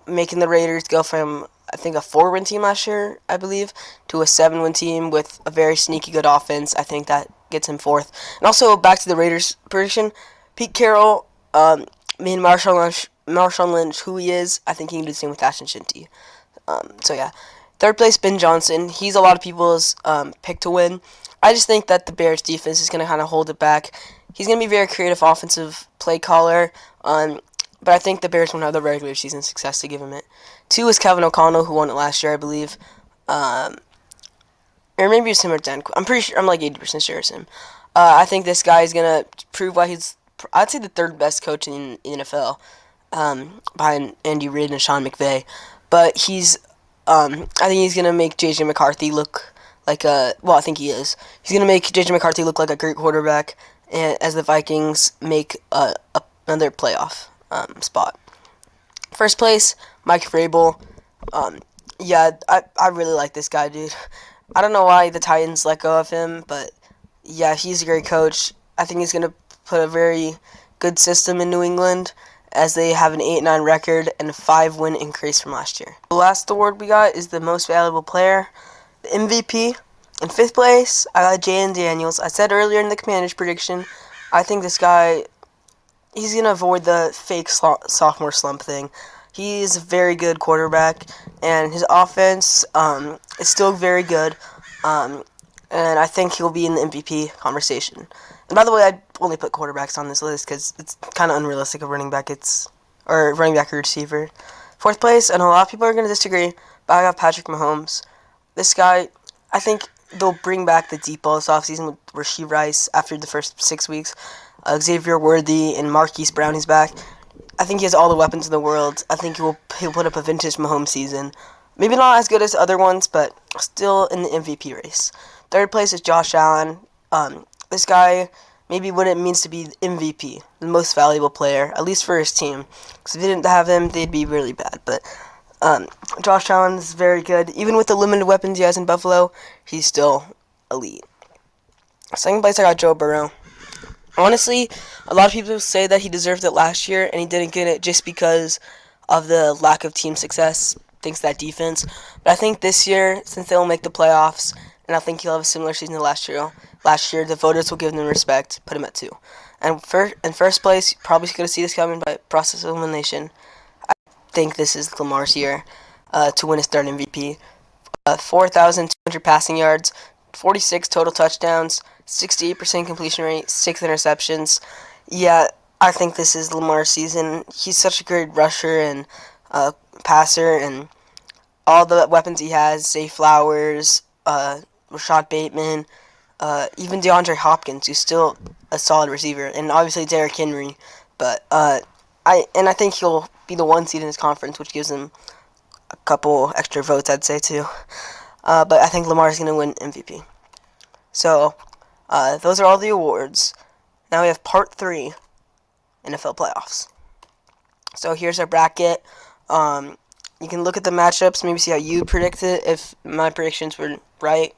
making the Raiders go from, I think, a 4-win team last year, I believe, to a 7-win team with a very sneaky good offense. I think that gets him fourth. And also, back to the Raiders prediction, Pete Carroll made Marshawn Lynch who he is. I think he can do the same with Ashton Shinty. So, yeah. Third place, Ben Johnson. He's a lot of people's pick to win. I just think that the Bears defense is going to kind of hold it back. He's going to be a very creative offensive play caller, but I think the Bears won't have the regular season success to give him it. 2 is Kevin O'Connell, who won it last year, I believe. Or maybe it's him or Dan. I'm pretty sure. I'm like 80% sure it's him. I think this guy is going to prove why he's, I'd say, the third best coach in the NFL, behind Andy Reid and Sean McVay. But I think he's going to make J.J. McCarthy look like I think he is. He's going to make J.J. McCarthy look like a great quarterback, and as the Vikings make another playoff spot. First place, Mike Vrabel. I really like this guy, dude. I don't know why the Titans let go of him, but yeah, he's a great coach. I think he's going to put a very good system in New England, as they have an 8-9 record and a 5-win increase from last year. The last award we got is the most valuable player, the MVP. In fifth place, I got Jayden Daniels. I said earlier in the Commanders prediction, I think this guy, he's going to avoid the fake sophomore slump thing. He's a very good quarterback, and his offense is still very good, and I think he'll be in the MVP conversation. And by the way, I only put quarterbacks on this list because it's kind of unrealistic of running back or receiver. Fourth place, and a lot of people are going to disagree, but I got Patrick Mahomes. This guy, I think they'll bring back the deep ball this offseason with Rashee Rice after the first 6 weeks. Xavier Worthy and Marquise Brown is back. I think he has all the weapons in the world. I think he'll put up a vintage Mahomes season. Maybe not as good as other ones, but still in the MVP race. Third place is Josh Allen. This guy, maybe what it means to be the MVP, the most valuable player, at least for his team. Because if they didn't have him, they'd be really bad. But Josh Allen is very good. Even with the limited weapons he has in Buffalo, he's still elite. Second place, I got Joe Burrow. Honestly, a lot of people say that he deserved it last year, and he didn't get it just because of the lack of team success, thanks to that defense. But I think this year, since they'll make the playoffs, and I think he'll have a similar season to last year, the voters will give him respect, put him at 2. And in first place, you're probably going to see this coming by process of elimination. I think this is Lamar's year to win his third MVP. 4,200 passing yards, 46 total touchdowns, 68% completion rate, 6 interceptions. Yeah, I think this is Lamar's season. He's such a great rusher and passer, and all the weapons he has, Zay Flowers, Rashad Bateman, even DeAndre Hopkins, who's still a solid receiver, and obviously Derrick Henry. But I think he'll be the one seed in his conference, which gives him a couple extra votes, I'd say too. But I think Lamar's gonna win MVP. So those are all the awards. Now we have part 3, NFL playoffs. So here's our bracket. You can look at the matchups, maybe see how you predict it, if my predictions were right.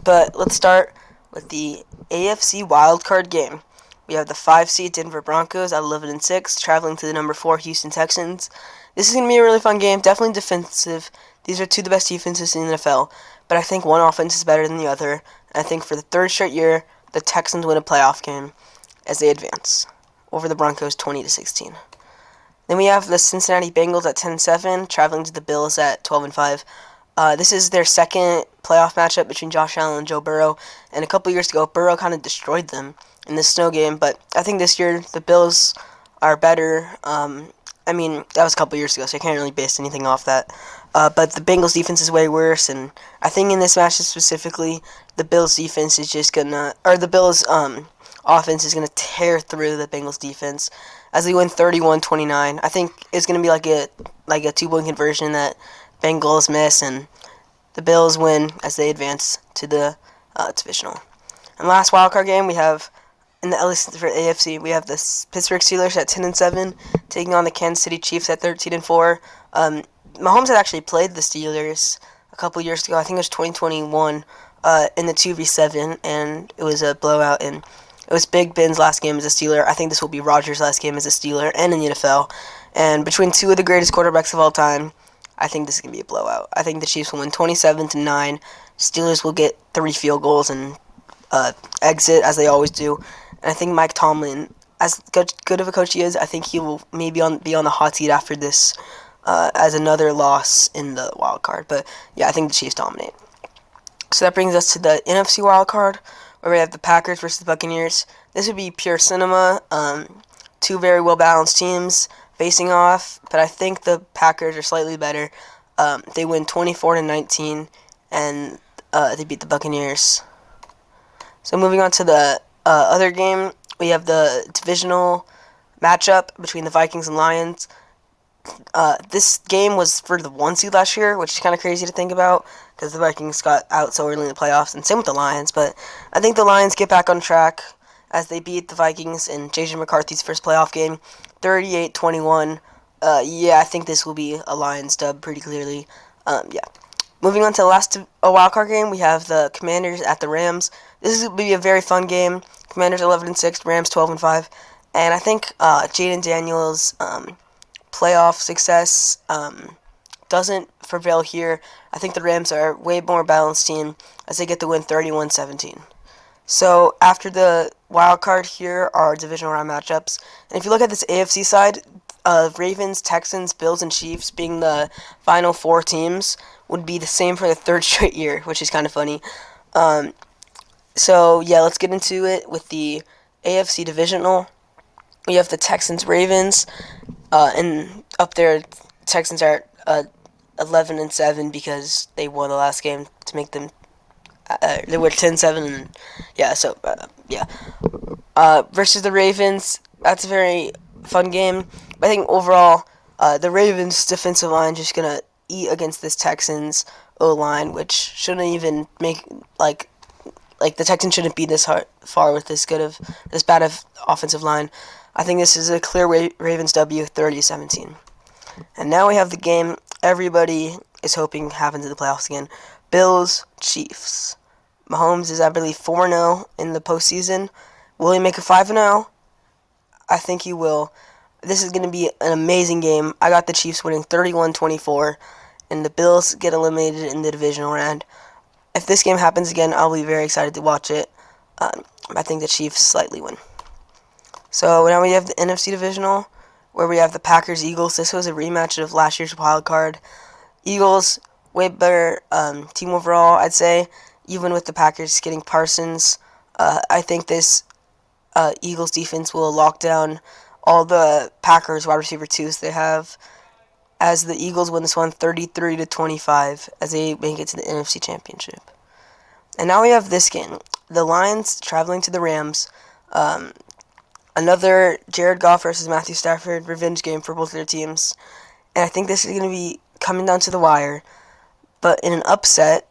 But let's start with the AFC wildcard game. We have the 5 seed Denver Broncos at 11-6, traveling to the number 4 Houston Texans. This is going to be a really fun game, definitely defensive. These are two of the best defenses in the NFL, but I think one offense is better than the other. And I think for the third straight year, the Texans win a playoff game as they advance over the Broncos 20-16. Then we have the Cincinnati Bengals at 10-7, traveling to the Bills at 12-5. This is their second playoff matchup between Josh Allen and Joe Burrow. And a couple years ago, Burrow kind of destroyed them in this snow game. But I think this year the Bills are better. I mean, that was a couple years ago, so I can't really base anything off that. But the Bengals defense is way worse, and I think in this matchup specifically, the Bills defense is just gonna, or the Bills offense is gonna tear through the Bengals defense as they win 31-29. I think it's gonna be like a 2-point conversion that Bengals miss, and the Bills win as they advance to the divisional. And last wildcard game, we have in the for AFC, we have the Pittsburgh Steelers at 10-7 taking on the Kansas City Chiefs at 13-4. Mahomes had actually played the Steelers a couple years ago. I think it was 2021 in the 2v7, and it was a blowout. And it was Big Ben's last game as a Steeler. I think this will be Rodgers' last game as a Steeler and in the NFL. And between two of the greatest quarterbacks of all time, I think this is going to be a blowout. I think the Chiefs will win 27-9. Steelers will get 3 field goals and exit as they always do. And I think Mike Tomlin, as good of a coach he is, I think he will maybe be on the hot seat after this as another loss in the wild card. But yeah, I think the Chiefs dominate. So that brings us to the NFC wild card, where we have the Packers versus the Buccaneers. This would be pure cinema. Two very well-balanced teams facing off, but I think the Packers are slightly better. They win 24-19, and they beat the Buccaneers. So moving on to the other game, we have the divisional matchup between the Vikings and Lions. This game was for the 1 seed last year, which is kind of crazy to think about because the Vikings got out so early in the playoffs, and same with the Lions. But I think the Lions get back on track as they beat the Vikings in J.J. McCarthy's first playoff game, 38-21. Yeah, I think this will be a Lions dub pretty clearly. Yeah. Moving on to the last wildcard game, we have the Commanders at the Rams. This will be a very fun game. Commanders 11-6, Rams 12-5. And I think Jaden Daniels' playoff success doesn't prevail here. I think the Rams are a way more balanced team as they get the win 31-17. So after the wild card, here are divisional round matchups. And if you look at this AFC side, Ravens, Texans, Bills, and Chiefs being the final 4 teams would be the same for the third straight year, which is kind of funny. So yeah, let's get into it with the AFC divisional. We have the Texans, Ravens, and up there, Texans are 11-7 because they won the last game to make them. They were 10-7, and yeah. So yeah, versus the Ravens. That's a very fun game. But I think overall, the Ravens' defensive line just gonna eat against this Texans O-line, which shouldn't even make like the Texans shouldn't be this far with this bad of offensive line. I think this is a clear Ravens W, 30-17. And now we have the game everybody is hoping happens in the playoffs again. Bills, Chiefs. Mahomes is, I believe, 4-0 in the postseason. Will he make a 5-0? I think he will. This is going to be an amazing game. I got the Chiefs winning 31-24, and the Bills get eliminated in the divisional round. If this game happens again, I'll be very excited to watch it. I think the Chiefs slightly win. So now we have the NFC divisional, where we have the Packers-Eagles. This was a rematch of last year's wild card. Eagles, way better team overall, I'd say, even with the Packers getting Parsons. I think this Eagles defense will lock down all the Packers wide receiver twos they have, as the Eagles win this one 33-25 as they make it to the NFC Championship. And now we have this game. The Lions traveling to the Rams. Another Jared Goff versus Matthew Stafford revenge game for both of their teams. And I think this is going to be coming down to the wire. But in an upset,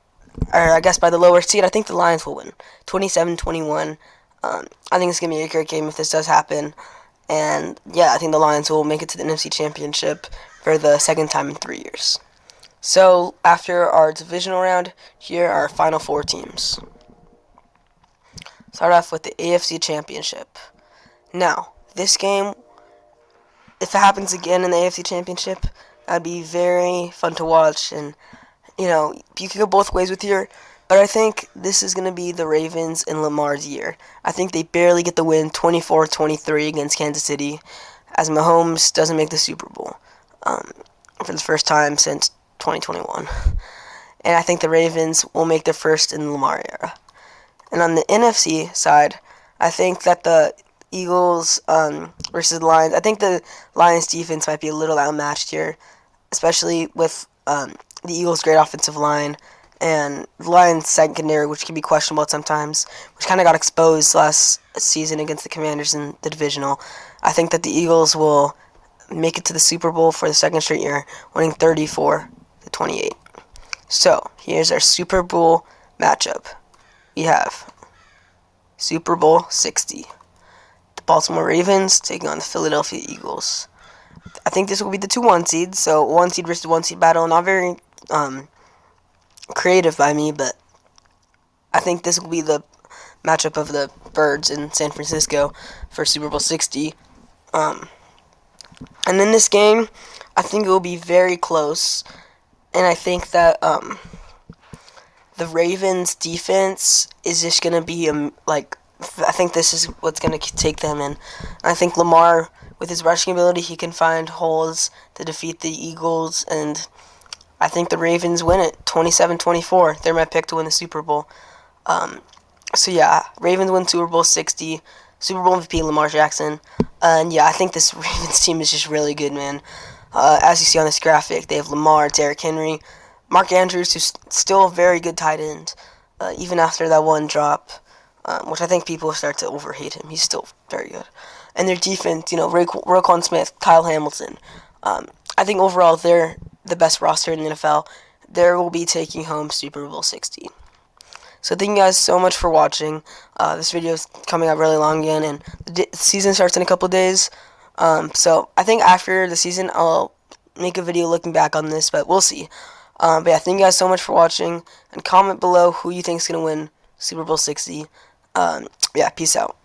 or I guess by the lower seed, I think the Lions will win. 27-21. I think it's going to be a great game if this does happen. And yeah, I think the Lions will make it to the NFC Championship for the second time in 3 years. So after our divisional round, here are our final 4 teams. Start off with the AFC Championship. Now, this game, if it happens again in the AFC Championship, that'd be very fun to watch. And, you know, you could go both ways with here. But I think this is going to be the Ravens and Lamar's year. I think they barely get the win 24-23 against Kansas City, as Mahomes doesn't make the Super Bowl for the first time since 2021. And I think the Ravens will make their first in the Lamar era. And on the NFC side, I think that the Eagles versus the Lions, I think the Lions defense might be a little outmatched here, especially with the Eagles' great offensive line and the Lions' secondary, which can be questionable at sometimes, which kind of got exposed last season against the Commanders in the divisional. I think that the Eagles will make it to the Super Bowl for the second straight year, winning 34-28. So, here's our Super Bowl matchup. We have Super Bowl 60. The Baltimore Ravens taking on the Philadelphia Eagles. I think this will be the 2-1 seeds, so 1 seed versus 1 seed battle. Not very creative by me, but I think this will be the matchup of the Birds in San Francisco for Super Bowl 60. And in this game, I think it will be very close, and I think that the Ravens' defense is just going to be, I think this is what's going to take them in. I think Lamar, with his rushing ability, he can find holes to defeat the Eagles, and I think the Ravens win it 27-24. They're my pick to win the Super Bowl. So yeah, Ravens win Super Bowl 60. Super Bowl MVP Lamar Jackson. And yeah, I think this Ravens team is just really good, man. As you see on this graphic, they have Lamar, Derrick Henry, Mark Andrews, who's still a very good tight end, even after that one drop, which I think people start to overhate him. He's still very good. And their defense, you know, Roquan Smith, Kyle Hamilton. I think overall they're the best roster in the NFL. They will be taking home Super Bowl 60. So thank you guys so much for watching. This video is coming out really long again, and the season starts in a couple days. So I think after the season, I'll make a video looking back on this, but we'll see. But yeah, thank you guys so much for watching, and comment below who you think is going to win Super Bowl 60. Yeah, peace out.